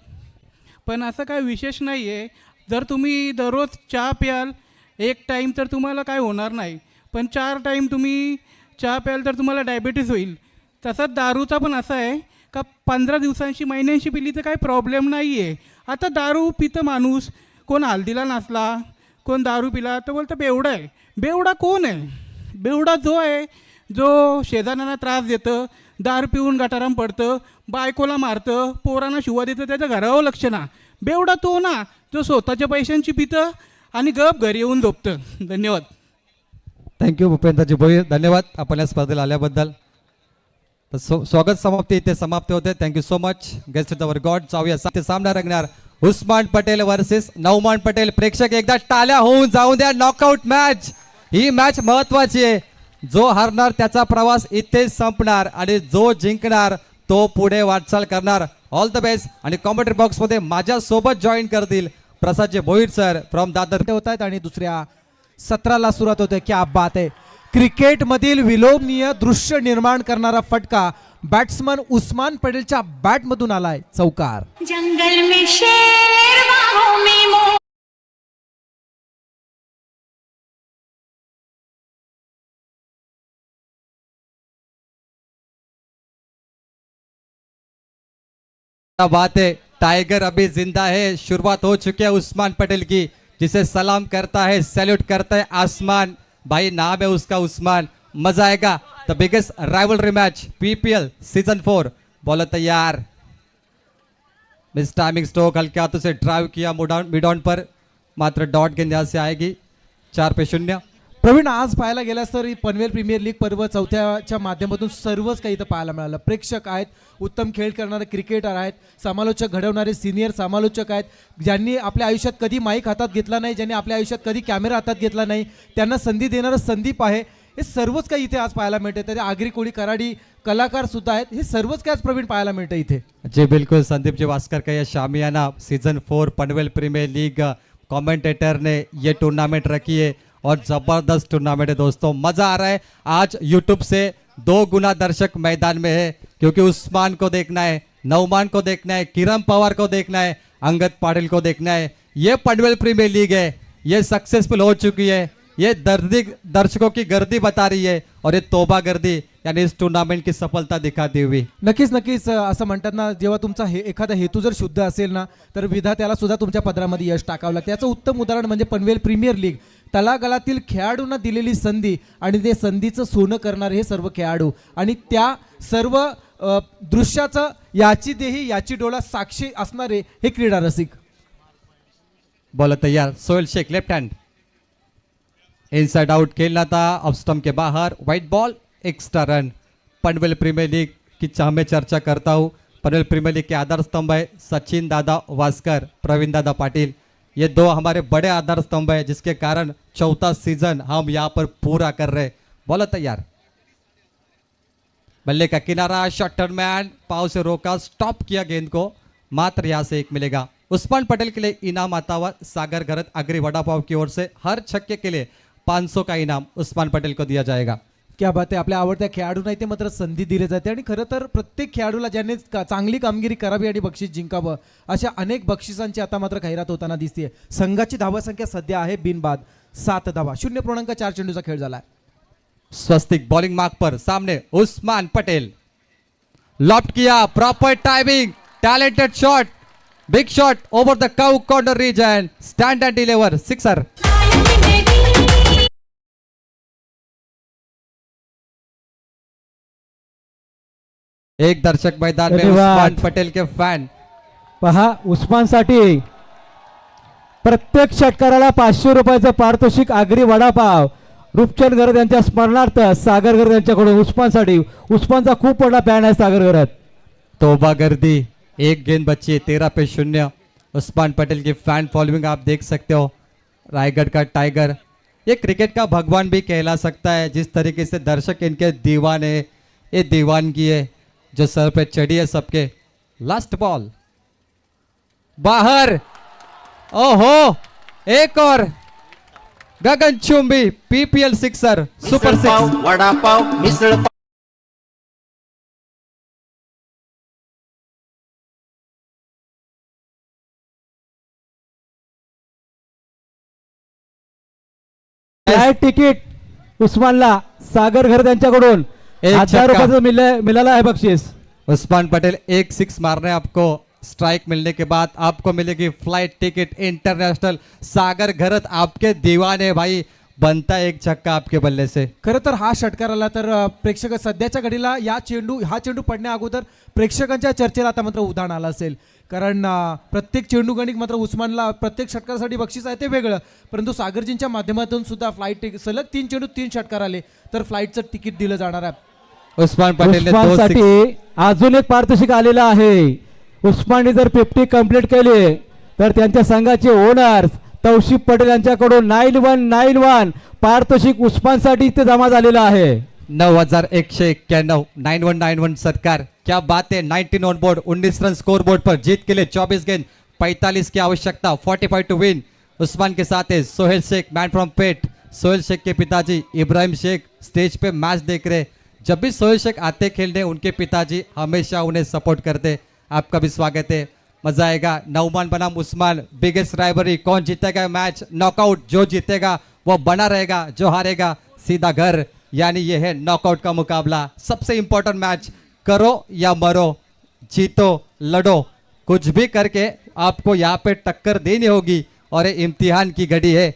पण असं काय विशेष नाही आहे. जर तुम्ही दररोज चहा प्याल एक टाईम तर तुम्हाला काय होणार नाही, पण 4 टाईम तुम्ही चहा प्याल तर तुम्हाला डायबिटीस होईल. तसंच दारूचा पण असं आहे का 15 दिवसांची महिन्यांशी पिली तर काही प्रॉब्लेम नाही आहे. आता दारू पितं माणूस, कोण हल्दीला नाचला, कोण दारू पिला तर बोलतं बेवडा आहे. बेवडा कोण आहे? बेवडा जो आहे जो शेजाऱ्यांना त्रास देतं, दारू पिऊन गटाराम पडतं, बायकोला मारतं, पोरांना शिवा देतं, त्याच्या घरावर लक्ष ना. बेवडा तो ना जो स्वतःच्या पैशांची पितं आणि गप घरी येऊन झोपतं. धन्यवाद. थँक्यू भूपेंद्रजी भोईर, धन्यवाद आपण या स्पर्धेला आल्याबद्दल. तर स्वागत समाप्ती इथे समाप्त होते. Thank you so much. Guest of the God. जाऊया ते सामना रंगणार उस्मान पटेल वर्सेस नौमान पटेल. प्रेक्षक एकदा टाळ्या होऊन जाऊ द्या. नॉकआउट मॅच, ही मॅच महत्वाची आहे. जो हरणार त्याचा प्रवास इथेच संपणार आणि जो जिंकणार तो पुढे वाटचाल करणार. All the best. आणि कॉमेंट्री बॉक्स मध्ये माझ्या सोबत जॉईन करतील प्रसादजी भोईर सर फ्रॉम दादर होत आहेत आणि दुसऱ्या सत्राला सुरुवात होते. क्या बात आहे. क्रिकेटमधील विलोभनीय दृश्य निर्माण करणारा फटका बॅट्समन उस्मान पटेलच्या बॅटमधून आलाय. चौकार. जंगल में शेर, बाहों में मोर. क्या बात है. टाइगर अभी जिंदा है. शुरुआत हो चुकी है उस्मान पटेल की, जिसे सलाम करता है, सैल्यूट करता है आसमान. भाई नाम है उसका उस्मान. मजा आएगा. The biggest rivalry match PPL season 4. Bowler तैयार. मिस टाइमिंग स्ट्रोक हल्के हाथों से ड्राइव किया मिड ऑन पर, मात्र डॉट गेंद यहाँ से आएगी. 4-0. प्रवीण, आज पाहायला गेलास तर पनवेल प्रीमियर लीग पर्व चौथ्याच्या माध्यमातून सर्वच काही इथं पाहायला मिळालं. प्रेक्षक आहेत, उत्तम खेळ करणारे क्रिकेटर आहेत, समालोचक घडवणारे सिनियर समालोचक आहेत, ज्यांनी आपल्या आयुष्यात कधी माईक हातात घेतला नाही, ज्यांनी आपल्या आयुष्यात कधी कॅमेरा हातात घेतला नाही, त्यांना संधी देणारं संदीप आहे. हे सर्वच काही इथे आज पाहायला मिळते. तरी आगरी कोळी कराडी कलाकार सुद्धा आहेत. हे सर्वच काही आज प्रवीण पाहायला मिळतं इथे. जी बिल्कुल. संदीप जी वास्कर का यह शामियाना season 4 Panvel premier league commentator ने ये टूर्नामेंट रखी है और जबरदस्त टूर्नामेंट है दोस्तों. मजा आ रहा है. आज यूट्यूब से 2 गुना दर्शक मैदान में है, क्योंकि उस्मान को देखना है, नौमान को देखना है, किरण पवार को देखना है, अंगद पाटिल को देखना है. ये पनवेल प्रीमियर लीग है, ये सक्सेसफुल हो चुकी है. ये दर्शकों की गर्दी बता रही है और ये तोबा गर्दी यानी इस टूर्नामेंट की सफलता दिखाती हुई. नक्कीच असं म्हणतात ना, जेव्हा तुमचा एखादा हेतू जर शुद्ध असेल ना, तर विधात्याला सुद्धा तुमच्या पदरामध्ये यश टाकावं लागतं. त्याचं उत्तम उदाहरण म्हणजे पनवेल प्रीमियर लीग. तळागाळातील खेळाडूंना दिलेली संधी आणि ते संधीचं सोनं करणारे हे सर्व खेळाडू आणि त्या सर्व दृश्याचं याची देही याची डोळा साक्षी असणारे हे क्रीडा रसिक. बॉलर तैयार. Sohail Shaikh left hand. Inside out खेलना था, ऑफ स्टंप के बाहर. Wide ball, extra run. Panvel premier league की चाह में चर्चा करता हूँ. पनवेल प्रीमियर लीग के आधार स्तंभ है सचिन दादा वास्कर, प्रवीण दादा पाटिल. ये 2 हमारे बड़े आधार स्तंभ है, जिसके कारण चौथा सीजन हम यहाँ पर पूरा कर रहे. बॉलर तैयार. बल्ले का किनारा, शॉट टर्नमैन, पाव से रोका, स्टॉप किया गेंद को. मात्र यहाँ से 1 मिलेगा. उस्मान पटेल के लिए इनाम आता हुआ सागर घरत अग्री वड़ा पाव की ओर से हर छक्के के लिए 500 का इनाम उस्मान पटेल को दिया जाएगा. क्या बात आहे. आपल्या आवडत्या खेळाडूंना इथे मात्र संधी दिली जाते आणि खरं तर प्रत्येक खेळाडूला ज्याने चांगली कामगिरी करावी आणि बक्षीस जिंकावं अशा अनेक बक्षिसांची आता मात्र खैरात होताना दिसते. संघाची धावसंख्या सध्या आहे बिनबाद 7 धावा. 0.4 चेंडूचा खेळ झाला. स्वस्तिक बॉलिंग मार्क पर सामने उस्मान पटेल. लॉफ्ट किया, proper timing, talented shot, big shot over the cover corner region, stand end deliver, sixer. एक दर्शक मैदान में धन्यवाद। उस्मान पटेल के फैन। पहा उस्मानसाठी प्रत्येक षटकाराला 500 रुपयाचं पारितोषिक आगरी वडापाव रूपचंद गरज यांच्या स्मरणार्थ सागर गरज यांच्याकडून उस्मानसाठी. उस्मानचा खूप मोठा फॅन आहे सागर गरज. तोबा गर्दी, एक गेंद बची है, 13 पे 0। उस्मान पटेल की फैन फॉलोइंग आप देख सकते हो। रायगढ़ का टाइगर, ये क्रिकेट का भगवान भी कहला सकता है। जिस तरीके से दर्शक इनके दीवाने, ये दीवानगी है जो सर पे चढ़ी है सबके। लास्ट बॉल बाहर, ओहो, एक और गगनचुंबी PPL sixer, super six. Vada pav misal flight ticket उस्मानला सागर गरज यांच्याकडून एक 1000 छक्का। रुपयाचं मिळालं आहे बक्षीस. उस्मान पटेल एक 6 मारने आपको स्ट्राइक मिलने के बाद आपको मिलेगी फ्लाइट टिकट इंटरनेशनल। सागर घरत आपके दीवाने भाई, बनता है एक छक्का आपके बल्ले से। खरं तर हा षटकार आला तर प्रेक्षक सध्याच्या घडीला हा चेंडू पडण्या अगोदर प्रेक्षकांच्या चर्चेला आता मात्र उधाण आलं असेल. कारण प्रत्येक चेंडू गणिक मात्र उस्मानला प्रत्येक षटकारासाठी बक्षीस आहे ते वेगळं, परंतु सागरजींच्या माध्यमातून सुद्धा फ्लाईट तिकीट सलग 3 चेंडू 3 षटकार आले तर फ्लाईटचं तिकीट दिलं जाणार आहे. उस्मान पटेल ने 2 उस्मानसाठी अजून एक पारितोषिक आलेलं आहे. उस्मानने जर 50 कंप्लीट केली तर त्यांच्या संघाचे ओनर्स तौशिफ पटेल यांच्याकडून 9191 पारितोषिक उस्मानसाठी इथे जमा झालेलं आहे. 9191 9191 सरकार, क्या बात है। 19 on board, 19 run scoreboard पर, जीत के लिए 24 गेंद, 45 की आवश्यकता, 45 टू विन। उस्मान के साथ है सोहेल शेख, मैन फ्रॉम पेट। सोहेल शेख के पिताजी इब्राहिम शेख स्टेज पे मैच देख रहे। जब भी सोहेल शेख आते खेलने, उनके पिताजी हमेशा उन्हें सपोर्ट करते। आपका भी स्वागत है, मजा आएगा। नौमान बनाम उस्मान, बिगेस्ट राइवरी, कौन जीतेगा मैच? नॉकआउट, जो जीतेगा वो बना रहेगा, जो हारेगा सीधा घर। यानी ये है नॉकआउट का मुकाबला, सबसे इंपॉर्टेंट मैच। करो या मरो, जीतो लड़ो, कुछ भी करके आपको यहाँ पे टक्कर देनी होगी और ये इम्तिहान की घड़ी है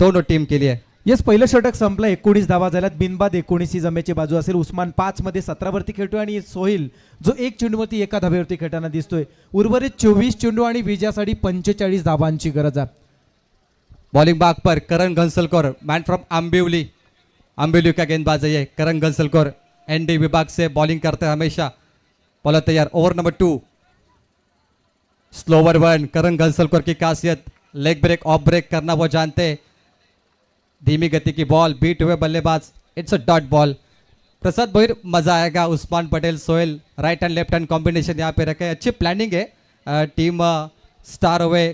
दोनों टीम के लिए। येस, पहिलं षटक संपलं. 19 धावा झाल्यात. बिनबाद 19 ही जमेची बाजू असेल. उस्मान 5 मध्ये 17 वरती खेळतोय आणि सोहिल जो 1 चेंडूवरती 1 धाब्यावरती खेळताना दिसतोय. उर्वरित 24 चेंडू आणि विजयासाठी 45 धावांची गरज आहे. बॉलिंग बाग पर करण घनसलकर, मैन फ्रॉम आंबिवली। आंबिवली का गेंदबाज है ये करण घनसलकर, एनडी विभाग से बॉलिंग करते हैं हमेशा। बॉलर तैयार, ओवर नंबर 2, स्लोवर 1। करण घनसलकर की खासियत लेग ब्रेक ऑफ ब्रेक करना वो जानते हैं। धीमी गति की बॉल, बीट हुए बल्लेबाज, इट्स अ डॉट बॉल। प्रसाद भोईर, मजा आएगा। Usman Patel Sohail right end left hand combination यहाँ पे रखे, अच्छी प्लानिंग है टीम स्टार हुए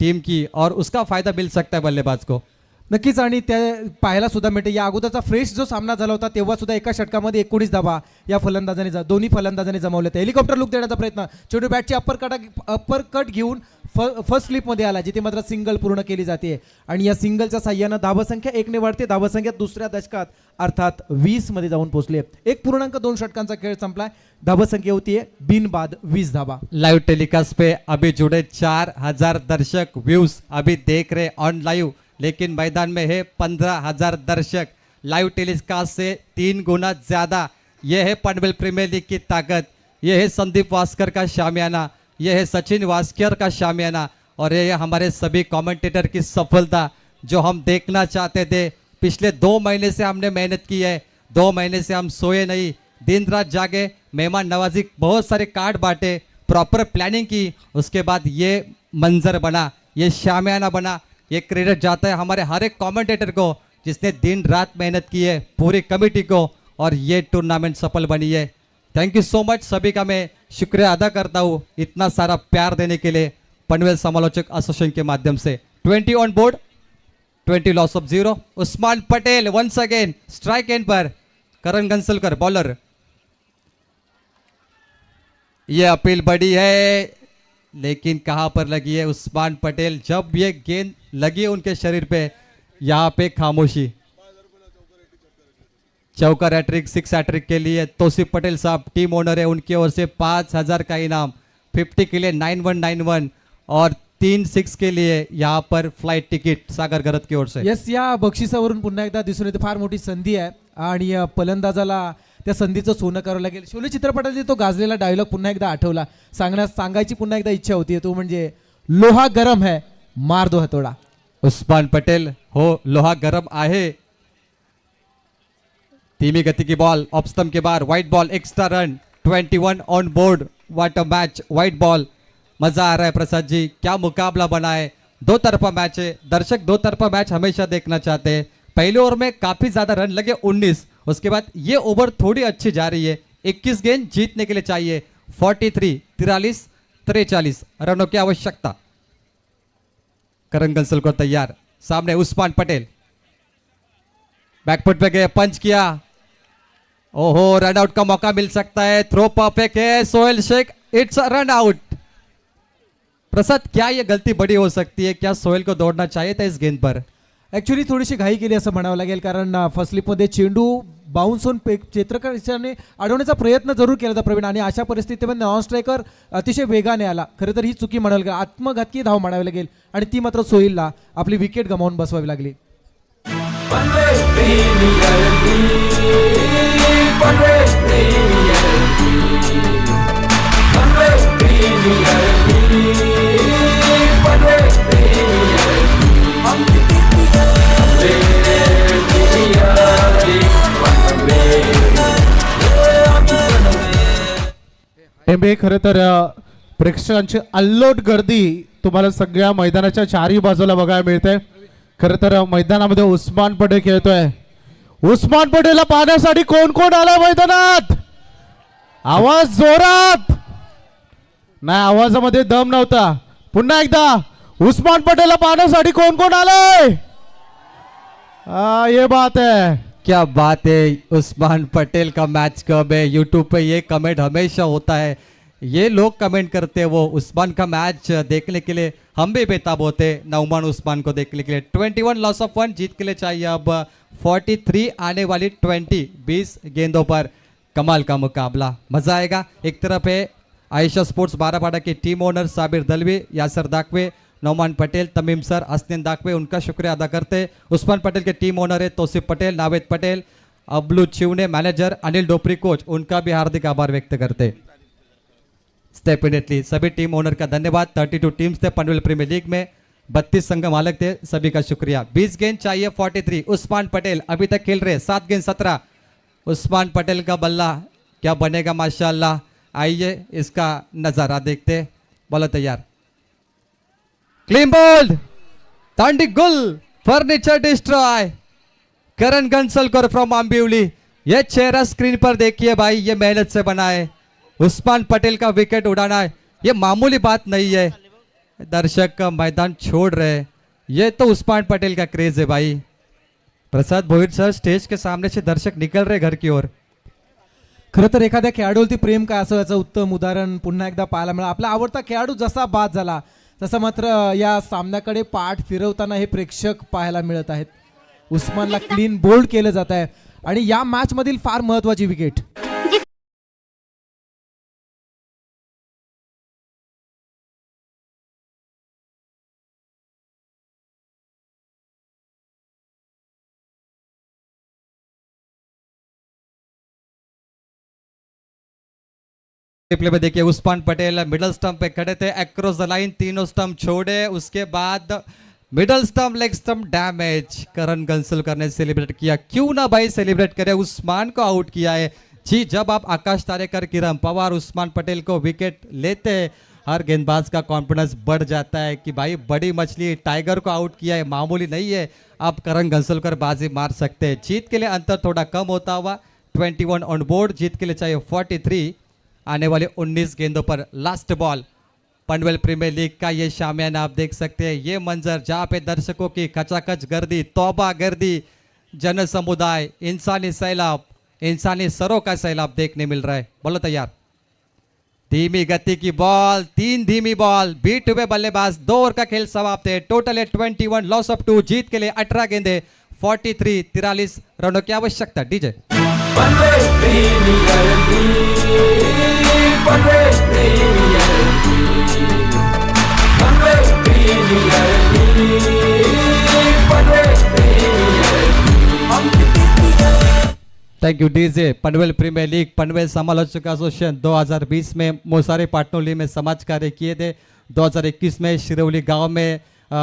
टीम की, और उसका फायदा मिल सकता है बल्लेबाज को। नक्कीच. आणि त्या पाहायला सुद्धा मिळते. या अगोदरचा फ्रेश जो सामना झाला होता तेव्हा सुद्धा एका षटकामध्ये 19 धावा या फलंदाजाने दोन्ही फलंदाजांनी जमवले होते. हेलिकॉप्टर लुक देण्याचा प्रयत्न, चेंडू बॅटची अप्पर कट घेऊन फर्स्ट स्लिपमध्ये आला, जिथे मात्र सिंगल पूर्ण केली जाते आणि या सिंगलच्या साह्यानं धावसंख्या 1 ने वाढते. धावसंख्या दुसऱ्या दशकात अर्थात 20 मध्ये जाऊन पोहोचली. 1.2 षटकांचा खेळ संपलाय. धावसंख्या होतीये बिनबाद 20 धावा. लाइव टेलीकास्ट पे अभी जुड़े 4000 दर्शक, व्यूज अभी देख रहे ऑन लाइव, लेकिन मैदान में है 15000 दर्शक। लाइव टेलीकास्ट से 3 गुना ज्यादा। यह है पनवेल प्रीमियर लीग की ताकत, यह है संदीप वास्कर का शामियाना, यह है सचिन वास्कर का शामियाना, और यह है हमारे सभी कमेंटेटर की सफलता जो हम देखना चाहते थे। पिछले 2 महीने से हमने मेहनत की है, 2 महीने से हम सोए नहीं, दिन रात जागे, मेहमान नवाजी, बहुत सारे कार्ड बांटे, प्रॉपर प्लानिंग की, उसके बाद ये मंजर बना, ये शामियाना बना। ये क्रेडिट जाता है हमारे हर एक कमेंटेटर को जिसने दिन रात मेहनत की है, पूरी कमेटी को, और ये टूर्नामेंट सफल बनी है। थैंक यू सो मच, सभी का मैं शुक्रिया अदा करता हूँ इतना सारा प्यार देने के लिए पनवेल समालोचक एसोसिएशन के माध्यम से। 20 on board, 20 loss of 0। Usman Patel once again strike end पर, करण घनसलकर बॉलर। ये अपील बड़ी है लेकिन कहां पर लगी है? उस्मान पटेल, जब ये गेंद लगी है उनके शरीर पे, यहाँ पे खामोशी। चौका हैट्रिक, 6 हैट्रिक के लिए तौसीफ पटेल साहब टीम ओनर है, उनकी ओर से 5000 का इनाम, 50 के लिए 9191 और 3 6 के लिए यहाँ पर फ्लाइट तिकीट सागर गरज की ओर से। येस, या बक्षिसावरून पुन्हा एकदा दिसून येते फार मोठी संधी आहे आणि फलंदाजाला त्या संधीचं सोनं करावं लागेल. शोले चित्रपटातील तो गाजलेला डायलॉग पुन्हा एकदा आठवला. सांगायची पुन्हा एकदा इच्छा होती, तो म्हणजे लोहा गरम है मार दो हथोड़ा. उस्मान पटेल हो लोहा गरम आहे. धीमी गति की बॉल ऑफ स्टंप के बाहर, wide ball, extra run, 21 on board. What a match, white ball. मजा आ रहा है प्रसाद जी, क्या मुकाबला बना है. दो तरफा मैच है, दर्शक दो तरफा मैच हमेशा देखना चाहते हैं. पहले ओवर में काफी ज्यादा रन लगे 19, उसके बाद ये ओवर थोड़ी अच्छी जा रही है. 21 गेंद जीतने के लिए चाहिए. 43 रनों की आवश्यकता. करण कंसल को तैयार, सामने उस्मान पटेल बैकफुट पे गए, पंच किया. ओहो, रन आउट का मौका मिल सकता है. थ्रो परफेक्ट है. Sohail Shaikh, it's run out. Prasad, क्या ये गलती बड़ी हो सकती है? क्या सोहेल को दौड़ना चाहिए था इस गेंद पर? ॲक्च्युली थोडीशी घाई केली असं म्हणावं लागेल, कारण फर्स्ट स्लिपमध्ये चेंडू बाउन्स होऊन क्षेत्ररक्षकाने अडवण्याचा प्रयत्न जरूर केला होता प्रवीण, आणि अशा परिस्थितीमध्ये नॉन स्ट्रायकर अतिशय वेगाने आला. खरं तर ही चुकी म्हणावी लागेल, आत्मघातकी धाव म्हणावी लागेल, आणि ती मात्र सोहेलला आपली विकेट गमावून बसवावी लागली. टेंबे, खरं तर प्रेक्षकांची अल्लोट गर्दी तुम्हाला सगळ्या मैदानाच्या चारही बाजूला बघायला मिळते. खरं तर मैदानामध्ये उस्मान पटेल खेळतोय. उस्मान पटेलला पाहण्यासाठी कोण कोण आलाय मैदानात? आवाज जोरात. नाही, आवाजामध्ये दम नव्हता. पुन्हा एकदा उस्मान पटेलला पाहण्यासाठी कोण कोण आलाय? ये बात है. क्या बात है. उस्मान पटेल का मैच कब है? यूट्यूब पे ये कमेंट हमेशा होता है. ये लोग कमेंट करते हैं वो उस्मान का मैच देखने के लिए. हम भी बेताब होते नौमान उस्मान को देखने के लिए. 21 लॉस ऑफ 1 जीत के लिए चाहिए अब 43 आने वाली 20 गेंदों पर. कमाल का मुकाबला, मजा आएगा. एक तरफ है आयशा स्पोर्ट्स बारापाड़ा की team owner Sabir Dalvi, Yasir Dakve, Nauman Patel, Tamim sir, Hasnain Dakve, उनका शुक्रिया अदा करते. उस्मान पटेल के टीम ओनर है तौसीफ पटेल, नावेद पटेल, अबलू चिवने मैनेजर, अनिल डोपरी कोच, उनका भी हार्दिक आभार व्यक्त करते. डेफिनेटली सभी टीम ओनर का धन्यवाद. 32 टीम्स थे पनवेल प्रीमियर लीग में, 32 संघ मालक थे, सभी का शुक्रिया. 20 गेंद चाहिए 43. उस्मान पटेल अभी तक खेल रहे, 7 गेंद 17. उस्मान पटेल का बल्ला क्या बनेगा माशाल्लाह. आइए इसका नजारा देखते. बोलो तैयार. क्लीन बोल्ड, तांडी गुल, furniture destroy. Karan Kansalkar from Ambivli. ये चेहरा स्क्रीन पर देखिए भाई, ये मेहनत से बना है. उस्मान पटेल का विकेट उड़ाना है, ये मामूली बात नहीं है. दर्शक मैदान छोड़ रहे, ये तो उस्मान पटेल का क्रेज है भाई. प्रसाद भोईर सर, स्टेज के सामने से दर्शक निकल रहे घर की ओर. खरं तर एखाद्या खेळाडूवरती प्रेम काय असं याचं उत्तम उदाहरण पुन्हा एकदा पाहायला मिळालं. आपला आवडता खेळाडू जसा बाद झाला तसं मात्र या सामन्याकडे पाठ फिरवताना हे प्रेक्षक पाहायला मिळत आहेत. उस्मानला क्लीन बोल्ड केलं जात आहे, आणि या मॅच मधील फार महत्वाची विकेट. प्ले में देखिए उस्मान पटेल मिडल स्टंप पे खड़े थे, अक्रॉस द लाइन तीनों स्टंप छोड़े, उसके बाद middle stump leg stump damage. Karan Kansalkar ने सेलिब्रेट किया, क्यों ना भाई सेलिब्रेट करे. उस्मान को आउट किया है जी. जब आप आकाश तारेकर, किरण पवार, उस्मान पटेल को विकेट लेते हैं, हर गेंदबाज का कॉन्फिडेंस बढ़ जाता है कि भाई बड़ी मछली टाइगर को आउट किया है, मामूली नहीं है. आप करण कंसलकर बाजी मार सकते हैं. जीत के लिए अंतर थोड़ा कम होता हुआ 21 ऑन बोर्ड, जीत के लिए चाहिए 43 आने वाले 19 गेंदों पर. Last ball. Panvel premier league का ये शामियाना आप देख सकते हैं, ये मंजर जहाँ पे दर्शकों की खचाखच गर्दी, तौबा गर्दी, जन समुदाय, इंसानी सैलाब, इंसानी सरों का सैलाब देखने मिल रहा है. बोलो तैयार. धीमी गति की बॉल, 3 धीमी बॉल, बीट हुए बल्लेबाज, 2 ओवर का खेल समाप्त है. टोटल है 21, लॉस ऑफ 2. जीत के लिए 18 गेंदे, 43 रनों की आवश्यकता. DJ thank you DJ. Panvel premier league Panvel समालोचक एसोसिएशन 2020 में मोसारी पाटनोली में समाज कार्य किए थे। 2021 में शिरौली गांव में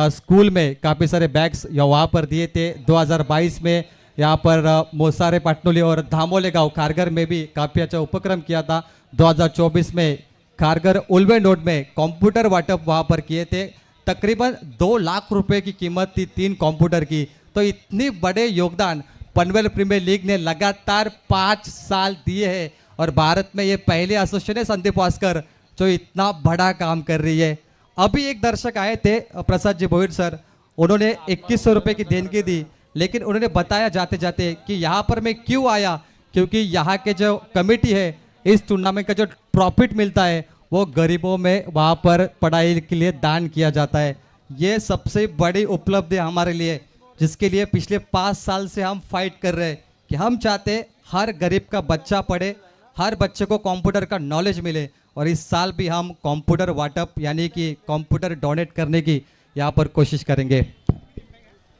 स्कूल में काफ़ी सारे बैग्स वहाँ पर दिए थे। 2022 में यहाँ पर मोसारे पाटनोली और धामोले गांव खारगर में भी काफ़ी अच्छा उपक्रम किया था। 2024 में खारगर उल्वे नोड में कंप्यूटर वाटप वहाँ पर किए थे। तकरीबन 2 लाख रुपए की कीमत थी 3 कंप्यूटर की। तो इतनी बड़े योगदान पनवेल प्रीमियर लीग ने लगातार 5 साल दिए हैं और भारत में ये पहले एसोसिएशन है संदीप वास्कर जो इतना बड़ा काम कर रही है। अभी एक दर्शक आए थे प्रसाद जी भोईर सर, उन्होंने 2100 रुपये की देनगी दी, लेकिन उन्होंने बताया जाते जाते कि यहाँ पर मैं क्यों आया, क्योंकि यहाँ के जो कमेटी है इस टूर्नामेंट का जो प्रॉफिट मिलता है वो गरीबों में वहाँ पर पढ़ाई के लिए दान किया जाता है। ये सबसे बड़ी उपलब्धि है हमारे लिए, जिसके लिए पिछले 5 साल से हम फाइट कर रहे हैं कि हम चाहते हर गरीब का बच्चा पढ़े, हर बच्चे को कंप्यूटर का नॉलेज मिले। और इस साल भी हम कंप्यूटर वाटअप यानी कि कंप्यूटर डोनेट करने की यहाँ पर कोशिश करेंगे।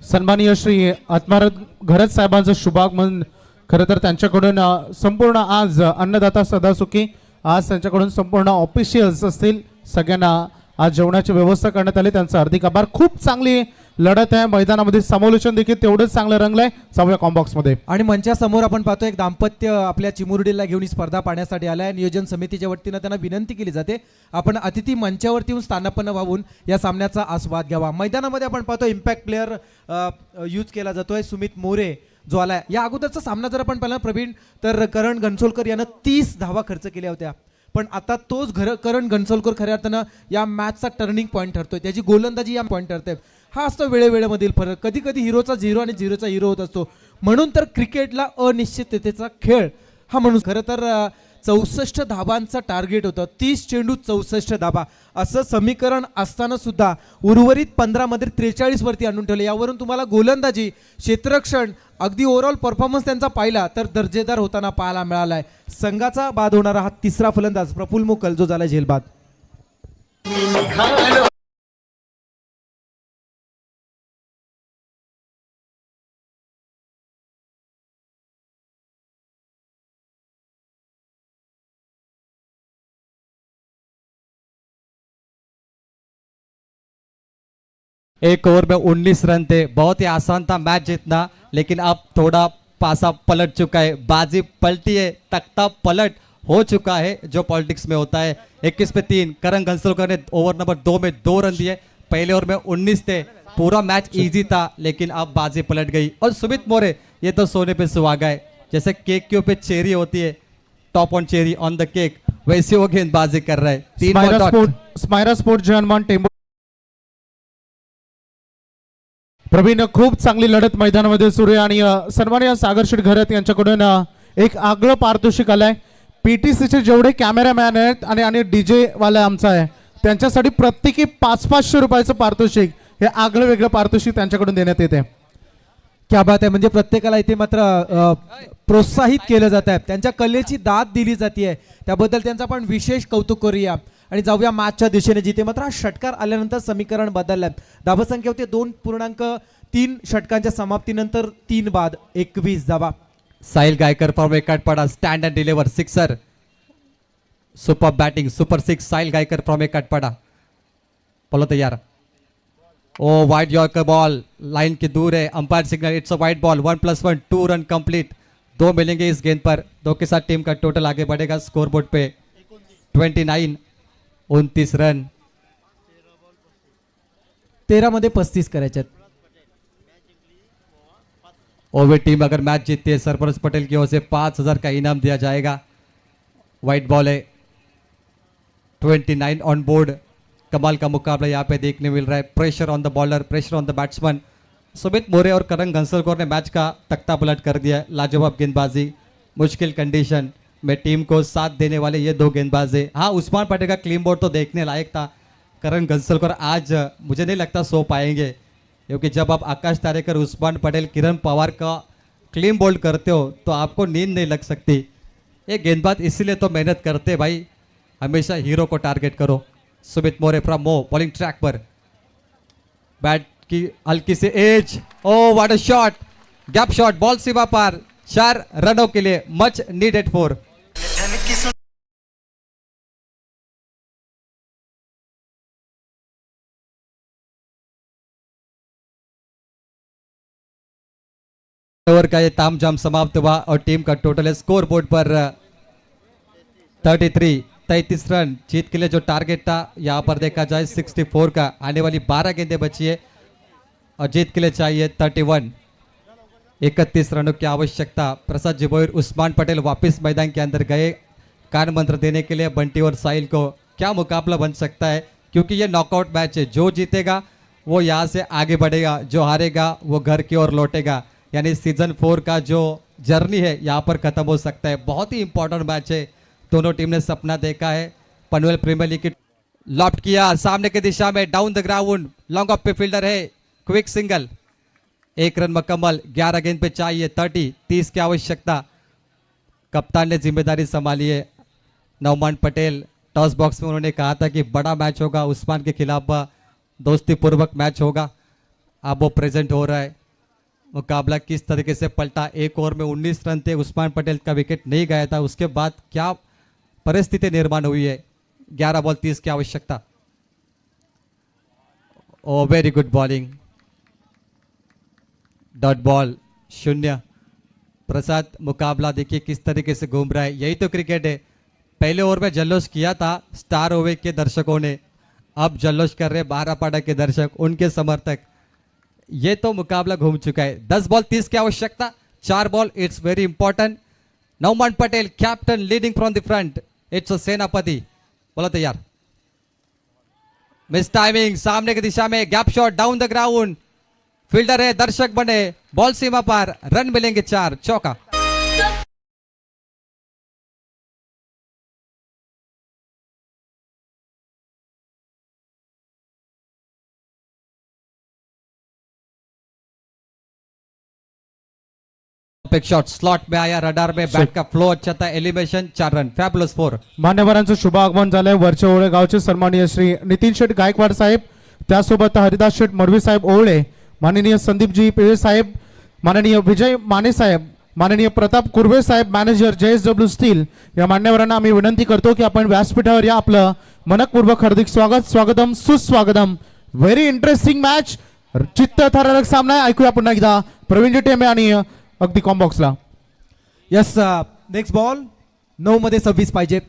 सन्माननीय श्री आत्माराम घरत साहेबांचं शुभागमन खरं तर त्यांच्याकडून संपूर्ण आज अन्नदाता सदासुखी आज त्यांच्याकडून संपूर्ण ऑफिशियल्स असतील सगळ्यांना आज जेवणाची व्यवस्था करण्यात आली, त्यांचा हार्दिक आभार। खूप चांगली लढत आहे मैदानामध्ये, समालोचन देखील तेवढंच चांगलं रंगलंय जाऊया कॉम्बॉक्स मध्ये। आणि मंचासमोर आपण पाहतो एक दाम्पत्य आपल्या चिमुरडीला घेऊन ही स्पर्धा पाहण्यासाठी आलाय। नियोजन समितीच्या वतीनं त्यांना विनंती केली जाते आपण अतिथी मंचावरती येऊन स्थानापन्न व्हावून या सामन्याचा आस्वाद घ्यावा। मैदानामध्ये आपण पाहतो इम्पॅक्ट प्लेअर यूज केला जातोय सुमित मोरे जो आलाय। या अगोदरचा सामना जर आपण पाहिला प्रवीण तर करण घनसोलकर यानं 30 धावा खर्च केल्या होत्या, पण आता तोच करण घनसोलकर खऱ्या अर्थानं या मॅचचा टर्निंग पॉईंट ठरतोय, त्याची गोलंदाजी या पॉईंट ठरते। हा असतो वेळेवेळेमधील फरक, कधी कधी हिरोचा 0 आणि 0चा हिरो होत असतो। म्हणून तर क्रिकेटला अनिश्चिततेचा खेळ हा म्हणून खरं तर 64 धाबांचं टार्गेट होतं, 30 चेंडू 64 धाबा असं समीकरण असताना सुद्धा उर्वरित 15 मध्ये 43 वरती आणून ठेवले। यावरून तुम्हाला गोलंदाजी, क्षेत्ररक्षण, अगदी ओव्हरऑल परफॉर्मन्स त्यांचा पाहिला तर दर्जेदार होताना पाहायला मिळालाय। संघाचा बाद होणारा हा तिसरा फलंदाज प्रफुल्ल मुकल जो झाला झेलबाद। एक ओवर में 19 रन थे, बहुत ही आसान था मैच जीतना, लेकिन अब थोड़ा पासा पलट चुका है, बाजी पलटी है, तख्ता पलट हो चुका है जो पॉलिटिक्स में होता है। 21 पे 3 करण घनसोलकर ने ओवर नंबर 2 में 2 रन दिए। पहले ओवर में 19 थे, पूरा मैच इजी था, लेकिन अब बाजी पलट गई। और सुमित मोरे ये तो सोने पे सुहागा है, जैसे केक के ऊपर चेरी होती है, top on cherry on the cake, वैसे वो गेंदबाजी कर रहा है। 3 स्मायरा स्पोर्ट जर्मन टेंबो प्रवीण खूप चांगली लढत मैदानामध्ये सुरू आहे आणि सन्माननीय सागर शेठ घरत यांच्याकडून एक आगळं पारितोषिक आलंय। पीटीसीचे जेवढे कॅमेरामॅन आहेत आणि डीजे वाला आमचा आहे त्यांच्यासाठी प्रत्येकी 500 रुपयाचं पारितोषिक, हे आगळं वेगळं पारितोषिक त्यांच्याकडून देण्यात येते। क्या बात आहे, म्हणजे प्रत्येकाला इथे मात्र प्रोत्साहित केलं जात आहे, त्यांच्या कलेची दाद दिली जाते, त्याबद्दल त्यांचा आपण विशेष कौतुक करूया। आणि जाऊया मॅचच्या दिशेने, जिथे मात्र हा षटकार आल्यानंतर समीकरण बदललंय। धावसंख्या होते 2.3 षटकांच्या समाप्तीनंतर 3 बाद 21 धावा। Sahil Gaikar from Ekatpada stand end deliver sixer, super batting, super 6 Sahil Gaikar from Ekatpada. बोलो तैयार, oh wide yorker ball line के दूर है, umpire signal, it's a wide ball, 1+1 2 run complete. 2 मिलेंगे इस गेंद पर, 2 के साथ टीम का टोटल आगे बढ़ेगा स्कोर बोर्ड पे 29 रन। 13 मध्ये 35 करायचे। ओवर टीम अगर मैच जीतती है सरफराज पटेल की ओर से 5000 का इनाम दिया जाएगा। वाइट बॉल है, 29 ऑन बोर्ड। कमाल का मुकाबला यहाँ पे देखने मिल रहा है, pressure on the bowler, pressure on the batsman. Sumit More और करण घनसोलकर ने मैच का तख्ता पलट कर दिया। लाजवाब गेंदबाजी, मुश्किल कंडीशन में टीम को साथ देने वाले ये 2 गेंदबाज है। हाँ, उस्मान पटेल का क्लीन बोर्ड तो देखने लायक था। करण घनसोलकर आज मुझे नहीं लगता सो पाएंगे, क्योंकि जब आप आकाश तारेकर, उस्मान पटेल, किरण पवार का क्लीन बोल्ड करते हो तो आपको नींद नहीं लग सकती। ये गेंदबाज इसीलिए तो मेहनत करते भाई, हमेशा हीरो को टारगेट करो। सुमित मोरे फ्रॉम मो बॉलिंग ट्रैक पर, बैट की हल्की से edge, oh what a shot, gap shot, ball सीमा पार, 4 रनों के लिए मच नीडेड 4। ओवर का ये तामझाम समाप्त हुआ और टीम का टोटल स्कोर बोर्ड पर 33 रन। जीत के लिए जो टारगेट था यहाँ पर देखा जाए 64 का, आने वाली 12 गेंदें बची है और जीत के लिए चाहिए 31 रनों की आवश्यकता। प्रसाद जिबोयर, उस्मान पटेल वापस मैदान के अंदर गए कान मंत्र देने के लिए बंटी और साहिल को। क्या मुकाबला बन सकता है, क्योंकि ये नॉकआउट मैच है, जो जीतेगा वो यहाँ से आगे बढ़ेगा, जो हारेगा वो घर की ओर लौटेगा। यानी सीजन 4 का जो जर्नी है यहाँ पर खत्म हो सकता है। बहुत ही इंपॉर्टेंट मैच है, दोनों टीम ने सपना देखा है पनवेल प्रीमियर लीग की। लॉफ्ट किया सामने की दिशा में, down the ground, long off पे फील्डर है, क्विक सिंगल, 1 रन मुकम्मल। 11 गेंद पे चाहिए 30 की आवश्यकता। कप्तान ने जिम्मेदारी संभाली है, नौमान पटेल। टॉस बॉक्स में उन्होंने कहा था कि बड़ा मैच होगा, उस्मान के खिलाफ दोस्ती पूर्वक मैच होगा। अब वो प्रेजेंट हो रहा है। मुकाबला किस तरीके से पलटा, एक ओवर में 19 रन थे, उस्मान पटेल का विकेट नहीं गया था, उसके बाद क्या परिस्थिति निर्माण हुई है। 11 बॉल 30 की आवश्यकता। Oh very good bowling, dot ball 0। Prasad, मुकाबला देखिए किस तरीके से घूम रहा है, यही तो क्रिकेट है। पहले ओवर में जल्लोष किया था स्टार ओवे के दर्शकों ने, अब जल्लोष कर रहे 12 पाड़ा के दर्शक, उनके समर्थक। ये तो मुकाबला घूम चुका है। 10 बॉल 30 की आवश्यकता, 4 ball, it's very important. Nauman Patel captain leading from the front, it's a सेनापति। बोला तैयार, मिस टाइमिंग, सामने की दिशा में gap shot, down the ground, fielder है, दर्शक बने, बॉल सीमा पार, रन मिलेंगे 4, चौका। शॉट स्लॉट में आया, रडार में, बैट का फ्लो अच्छा था, एलिवेशन, 4 रन, फैबुलस 4। मान्यवरांचं शुभ आगमन झालंय। वरच्या ओळे गावचे सन्माननीय श्री नितीन शेठ गायकवाड साहेब, त्यासोबत हरिदास शेठ मडवी साहेब ओवळे, माननीय संदीपजी पिळे साहेब, माननीय विजय माने साहेब, माननीय प्रताप कुर्वे साहेब, मॅनेजर JSW स्टील, या मान्यवरांना आम्ही विनंती करतो की आपण व्यासपीठावर या, आपलं मनपूर्वक हार्दिक स्वागत, स्वागतम, सुस्वागतम। व्हेरी इंटरेस्टिंग मॅच, चित्तथरारक सामना आहे। ऐकूया पुन्हा एकदा प्रवीणजी टेमे आणि अगदी कॉम्बॉक्सला। यस, नेक्स्ट बॉल 9 मध्ये 26 पाहिजेत।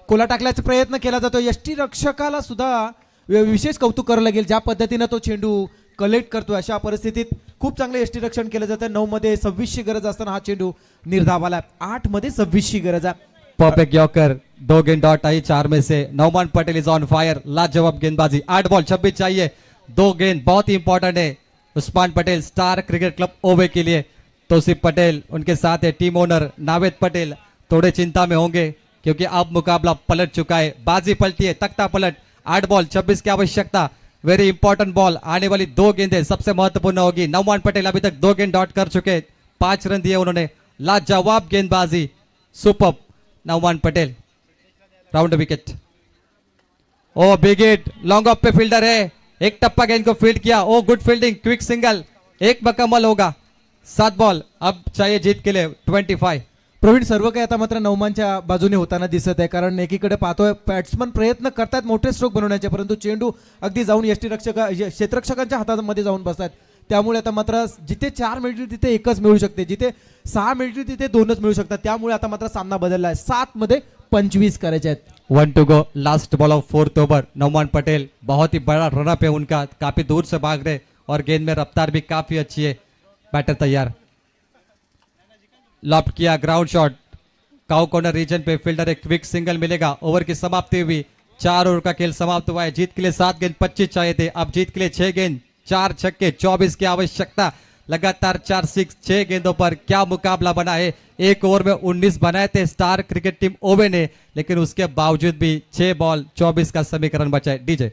कोला टाकल्याचा प्रयत्न केला जातो, यष्टी रक्षकाला सुद्धा विशेष कौतुक करावं लागेल, ज्या पद्धतीनं तो चेंडू कलेक्ट करतो। अशा परिस्थितीत खूप चांगलं यष्टी रक्षण केलं जातं। 9 मध्ये 26 ची गरज असताना हा चेंडू निर्धावाला, 8 मध्ये 26 ची गरज आहे। परफेक्ट यॉर्कर, 2 गेंद डॉट आई 4 में से। Nauman Patel is on fire, लाजवाब गेंदबाजी। 8 बॉल 26 चाहिए, 2 गेंद बहुत ही इंपॉर्टेंट है। Usman Patel star cricket club Ove के लिए, तौसीफ पटेल उनके साथ है, टीम ओनर नावेद पटेल थोड़े चिंता में होंगे क्योंकि अब मुकाबला पलट चुका है, बाजी पलटी है, तख्ता पलट। 8 बॉल 26 की आवश्यकता, वेरी इंपॉर्टेंट बॉल। आने वाली 2 गेंदें सबसे महत्वपूर्ण होगी। नौमान पटेल अभी तक 2 गेंद डॉट कर चुके, 5 रन दिए उन्होंने, लाजवाब गेंदबाजी, super. Nauman Patel round wicket. Oh big hit, long off पे फील्डर है, एक टप्पा गेंद को फील्ड किया, oh good fielding, quick single, 1 मुकम्मल होगा। 7 बॉल, अब चाहिए जीत के लिए 25। प्रवीण, सर्व काही आता मात्र नौमानच्या बाजूने होताना दिसत आहे, कारण एकीकडे पाहतोय बॅट्समन प्रयत्न करतायत मोठे स्ट्रोक बनवण्याचे, परंतु चेंडू अगदी जाऊन क्षेत्ररक्षकांच्या हातामध्ये जाऊन बसतात। त्यामुळे आता मात्र जिथे 4 मिळतील तिथे 1च मिळू शकते, जिथे 6 मिळतील तिथे 2च मिळू शकतात। त्यामुळे आता मात्र सामना बदलला आहे, 7 मध्ये 25 करायचे आहेत। 1 to go, last ball of 4th over. Nauman Patel बहुत ही बड़ा रनअप है उनका, काफी दूर से भाग रहे और गेंद में रफ्तार भी काफी अच्छी है। बैटर तैयार, लॉफ्ट किया, ground shot, cow corner region पे, फील्डर एक क्विक सिंगल मिलेगा। ओवर की समाप्ति हुई, 4 ओवर का खेल समाप्त हुआ है। जीत के लिए 7 गेंद 25 चाहिए थे, अब जीत के लिए 6 गेंद 4 छक्के 24 की आवश्यकता। लगातार 4 6 6 गेंदों पर क्या मुकाबला बना है। एक ओवर में 19 बनाए थे स्टार क्रिकेट टीम ओवे ने, लेकिन उसके बावजूद भी 6 बॉल 24 का समीकरण बचा है। डीजे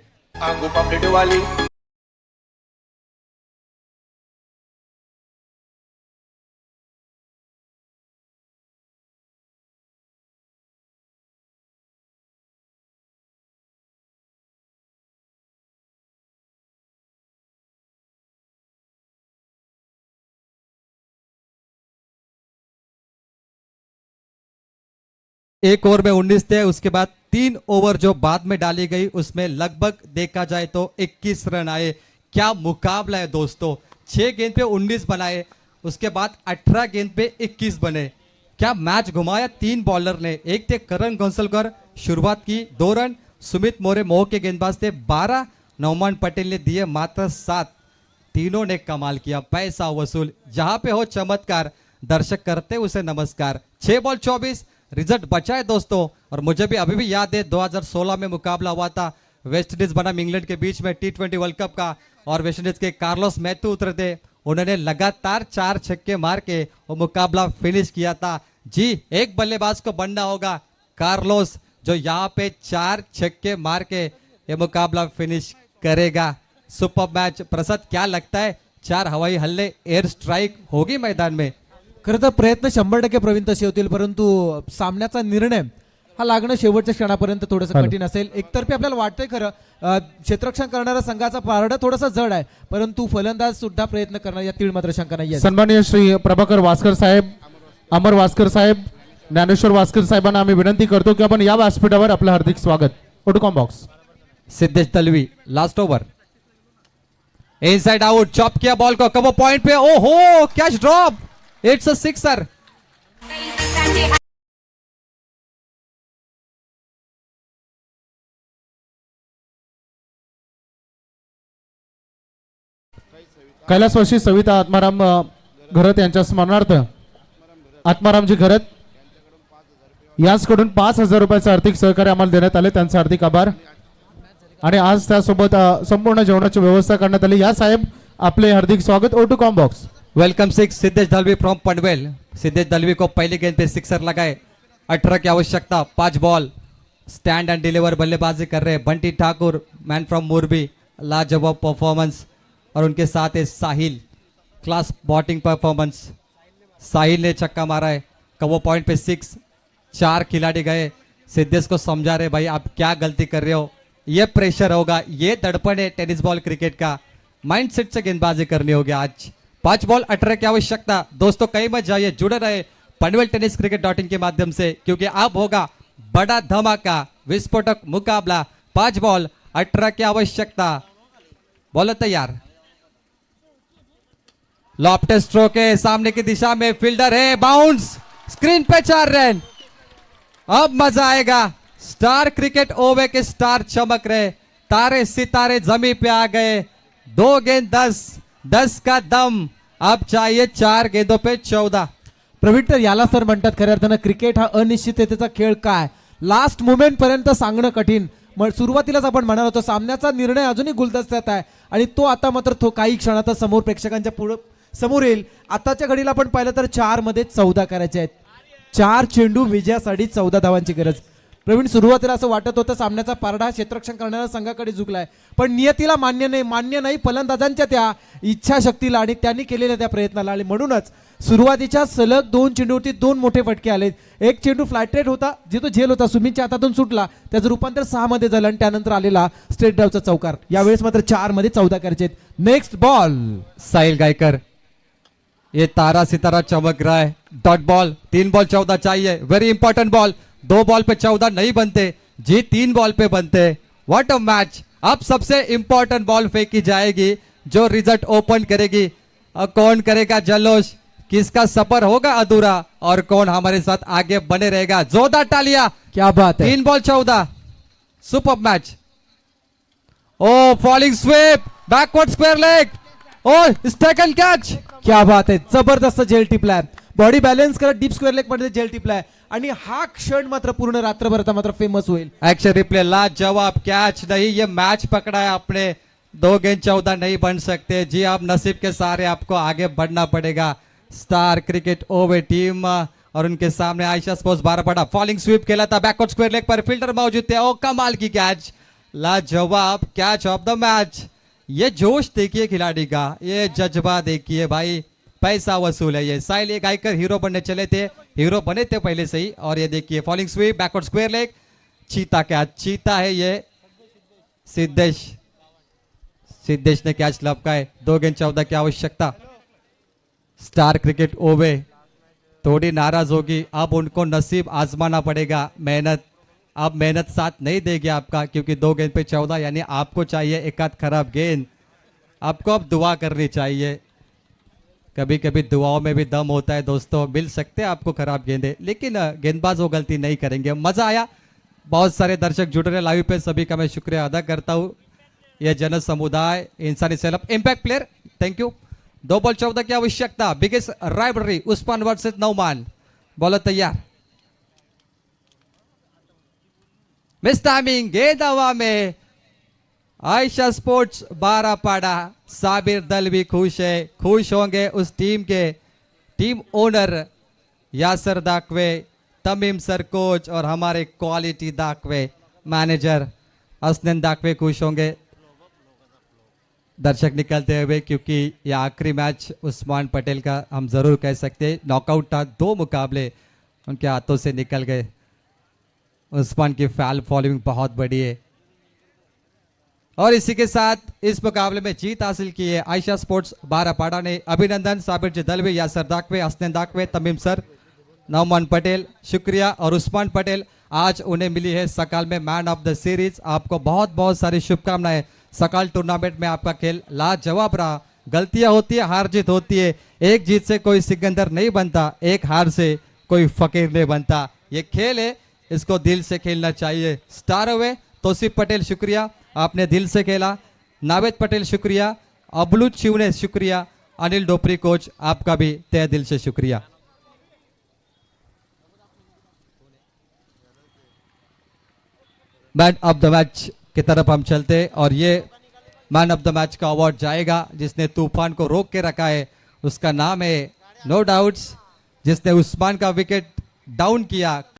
एक ओवर में 19 थे, उसके बाद 3 ओवर जो बाद में डाली गई उसमें लगभग देखा जाए तो 21 रन आए। क्या मुकाबला है दोस्तों, 6 गेंद पे 19 बनाए, उसके बाद 18 गेंद पे 21 बने। क्या मैच घुमाया 3 बॉलर ने। एक थे करण घोंसलकर, शुरुआत की 2 रन, सुमित मोरे मोह के गेंदबाज थे 12, नौमान पटेल ने दिए मात्र 7। तीनों ने कमाल किया, पैसा वसूल। जहां पे हो चमत्कार, दर्शक करते उसे नमस्कार। 6 बॉल 24 रिजल्ट बचा है दोस्तों। और मुझे भी अभी भी याद है 2016 में मुकाबला हुआ था वेस्ट इंडीज बनाम इंग्लैंड के बीच में T20 वर्ल्ड कप का, और वेस्ट इंडीज के कार्लोस मैथ्यू उतरे थे, उन्होंने लगातार 4 छक्के मार के वो मुकाबला फिनिश किया था। जी, एक बल्लेबाज को बनना होगा कार्लोस, जो यहाँ पे 4 छक्के मार के ये मुकाबला फिनिश करेगा। Super match. प्रसाद, क्या लगता है 4 हवाई हल्ले, एयर स्ट्राइक होगी मैदान में? खरं तर प्रयत्न 100% प्रवीण तसे होतील, परंतु सामन्याचा निर्णय हा लागणं शेवटच्या क्षणापर्यंत थोडंसं कठीण असेल. एकतर्फी आपल्याला वाटतंय खरं क्षेत्ररक्षण करणारा संघाचा पारडं थोडंसं जड आहे, परंतु फलंदाज सुद्धा प्रयत्न करणार, या तीळ मात्र शंका नाही आहे. सन्माननीय श्री प्रभाकर वास्कर साहेब, अमर वास्कर साहेब, ज्ञानेश्वर वास्कर साहेबांना आम्ही विनंती करतो की आपण या व्यासपीठावर आपलं हार्दिक स्वागत. Autocom box. Siddhesh Dalvi, last over, inside out, chop किया बॉल को, कमो पॉइंट पे, ओहो catch drop, it's a sixer. कैलासवासी सविता आत्माराम घरत यांच्या स्मरणार्थ आत्मारामजी घरत याचकडून 5,000 रुपयाचं आर्थिक सहकार्य आम्हाला देण्यात आले, त्यांचे हार्दिक आभार. आणि आज त्यासोबत संपूर्ण जेवणाची व्यवस्था करण्यात आली. या साहेब आपले हार्दिक स्वागत. Autocom box. Welcome 6 Siddhesh Dalvi from Panvel. Siddhesh Dalvi को पहली गेंद पे सिक्सर लगाए, 18 की आवश्यकता, 5 बॉल, स्टैंड एंड डिलीवर बल्लेबाजी कर रहे बंटी ठाकुर, मैन फ्रॉम मोरबी, लाजवाब परफॉर्मेंस. और उनके साथ है साहिल, क्लास बॉटिंग परफॉर्मेंस. साहिल ने छक्का मारा है, कवो पॉइंट पे 6. 4 खिलाड़ी गए, सिद्धेश को समझा रहे भाई आप क्या गलती कर रहे हो, ये प्रेशर होगा, ये दड़पण है टेनिस बॉल क्रिकेट का, माइंडसेट से गेंदबाजी करनी होगी आज. 5 बॉल 18 की आवश्यकता. दोस्तों कहीं मत जाइए, जुड़े रहे पनवेल टेनिस क्रिकेट.in के माध्यम से, क्योंकि अब होगा बड़ा धमाका, विस्फोटक मुकाबला. 5 बॉल 18 की आवश्यकता. बॉलर तैयार, लॉफ्टेड स्ट्रोक है, सामने की दिशा में फील्डर है, बाउंस, स्क्रीन पे 4 रन. अब मजा आएगा. स्टार क्रिकेट ओवे के स्टार चमक रहे, तारे सितारे जमीन पे आ गए. 2 गेंद 10 का दम. अब चाहिए 4 गेंदों पे 14. प्रवीण, तर याला सर म्हणतात खऱ्या अर्थानं क्रिकेट हा अनिश्चिततेचा खेळ. काय लास्ट मोमेंट पर्यंत सांगणं कठीण. सुरुवातीलाच आपण म्हणाल होतो सामन्याचा निर्णय अजूनही गुलदस्त्यात आहे, आणि तो आता मात्र तो काही क्षणातच समोर प्रेक्षकांच्या पुढे समोर येईल. आताच्या घडीला आपण पाहिलं तर 4 मध्ये 14 करायचे आहेत. 4 चेंडू विजयासाठी 14 धावांची गरज. प्रवीण, सुरुवातीला असं वाटत होतं सामन्याचा पारडा क्षेत्ररक्षण करणाऱ्या संघाकडे झुकलाय, पण नियतीला मान्य नाही फलंदाजांच्या त्या इच्छाशक्तीला आणि त्यांनी केलेल्या त्या प्रयत्नाला. आणि म्हणूनच सुरुवातीच्या सलग 2 चेंडूवरती 2 मोठे फटके आले. एक चेंडू फ्लॅट रेट होता, जे तो झेल होता, सुमितच्या हातातून सुटला, त्याचं रूपांतर 6 मध्ये झालं, आणि त्यानंतर आलेला स्ट्रेट ड्राईव्हचा चौकार. यावेळेस मात्र 4 मध्ये 14 करायचे आहेत. नेक्स्ट बॉल, साहिल गायकर, ये तारा सितारा चमक रहा है. डॉट बॉल, 3 बॉल 14 चाहिए, वेरी इंपॉर्टेंट बॉल. 2 बॉल पे 14 नहीं बनते जी, 3 बॉल पे बनते. What a match. अब सबसे इंपॉर्टेंट बॉल फेंकी जाएगी जो रिजल्ट ओपन करेगी. कौन करेगा जल्लोष, किसका सफर होगा अधूरा, और कौन हमारे साथ आगे बने रहेगा. जोरदार तालियां. क्या बात है. 3 ball 14, super match. Oh falling sweep, backward square leg, oh स्टेकन कैच. क्या बात आहे. जबरदस्त जेल टिपलाय, बॉडी बॅलन्स करत डीप स्क्वेअर लेग मध्ये जेल टिपलाय, आणि हा क्षण मात्र पूर्ण रात्रभर आता मात्र फेमस होईल. एक्शन रिप्ले, लाजवाब कैच. नहीं, ये मैच पकड़ा है आपने. 2 गेंद 14 नहीं बन सकते जी, आप नसीब के सहारे आपको आगे बढ़ना पड़ेगा. स्टार क्रिकेट ओवे टीम और उनके सामने आयशा स्पोर्ट्स 12 पड़ा. फॉलिंग स्वीप खेला था, बैकवर्ड स्क्वायर लेग पर फील्डर मौजूद थे. ओ कमाल की कैच, लाजवाब कैच ऑफ द मैच. ये जोश देखिए खिलाड़ी का, ये जज्बा देखिए भाई, पैसा वसूल है ये. साहिल ये गायकर हीरो बनने चले थे, हीरो बने थे पहले से ही. और ये देखिए falling sweep, backward square leg, चीता कैच. चीता है ये सिद्धेश ने कैच लपका है. 2 गेंद 14 की आवश्यकता. स्टार क्रिकेट ओवे थोड़ी नाराज होगी, अब उनको नसीब आजमाना पड़ेगा। मेहनत, अब मेहनत साथ नहीं देगी आपका, क्योंकि 2 गेंद पे 14, यानी आपको चाहिए एक आध खराब गेंद। आपको अब दुआ करनी चाहिए। कभी कभी दुआओं में भी दम होता है दोस्तों, मिल सकते हैं आपको खराब गेंदे, लेकिन गेंदबाज वो गलती नहीं करेंगे। मजा आया, बहुत सारे दर्शक जुड़ रहे लाइव पे, सभी का मैं शुक्रिया अदा करता हूँ। यह जन समुदाय, इंसानी सेलअप, impact player, thank you. 2 ball 14 की आवश्यकता, biggest rivalry Usman versus Nauman. Bowler तैयार, मिस टाइमिंग, गेंद हवा में। आयशा स्पोर्ट्स बारापाड़ा, साबिर दल भी खुश है, खुश होंगे उस टीम के team owner Yasir Dakve, Tamim sir coach और हमारे क्वालिटी दाकवे मैनेजर असनन दाकवे खुश होंगे। दर्शक निकलते हुए, क्योंकि यह आखिरी मैच उस्मान पटेल का हम जरूर कह सकते हैं। नॉकआउट था, 2 मुकाबले उनके हाथों से निकल गए। उस्मान की फैन फॉलोइंग बहुत बड़ी है और इसी के साथ इस मुकाबले में जीत हासिल की है आयशा स्पोर्ट्स बारापाड़ा ने। अभिनंदन साबिर जी दलवी, यासर दाकवे, असनन दाकवे, तमीम सर, नौमान पटेल, शुक्रिया। और उस्मान पटेल, आज उन्हें मिली है सकाल में मैन ऑफ द सीरीज। आपको बहुत बहुत सारी शुभकामनाएं। सकाल टूर्नामेंट में आपका खेल लाजवाब रहा। गलतियां होती है, हार जीत होती है, एक जीत से कोई सिकंदर नहीं बनता, एक हार से कोई फकीर नहीं बनता। ये खेल है, इसको दिल से खेलना चाहिए। स्टार हुए तौसीफ पटेल, शुक्रिया, आपने दिल से खेला। नावेद पटेल, शुक्रिया। अबलूच शिवने, शुक्रिया। अनिल डोपरी कोच, आपका भी तहे दिल से शुक्रिया। मैन ऑफ द मैच की तरफ हम चलते, और ये मैन ऑफ द मैच का अवार्ड जाएगा जिसने तूफान को रोक के रखा है। उसका नाम है नो डाउट्स, जिसने उस्मान का विकेट डाउन किया।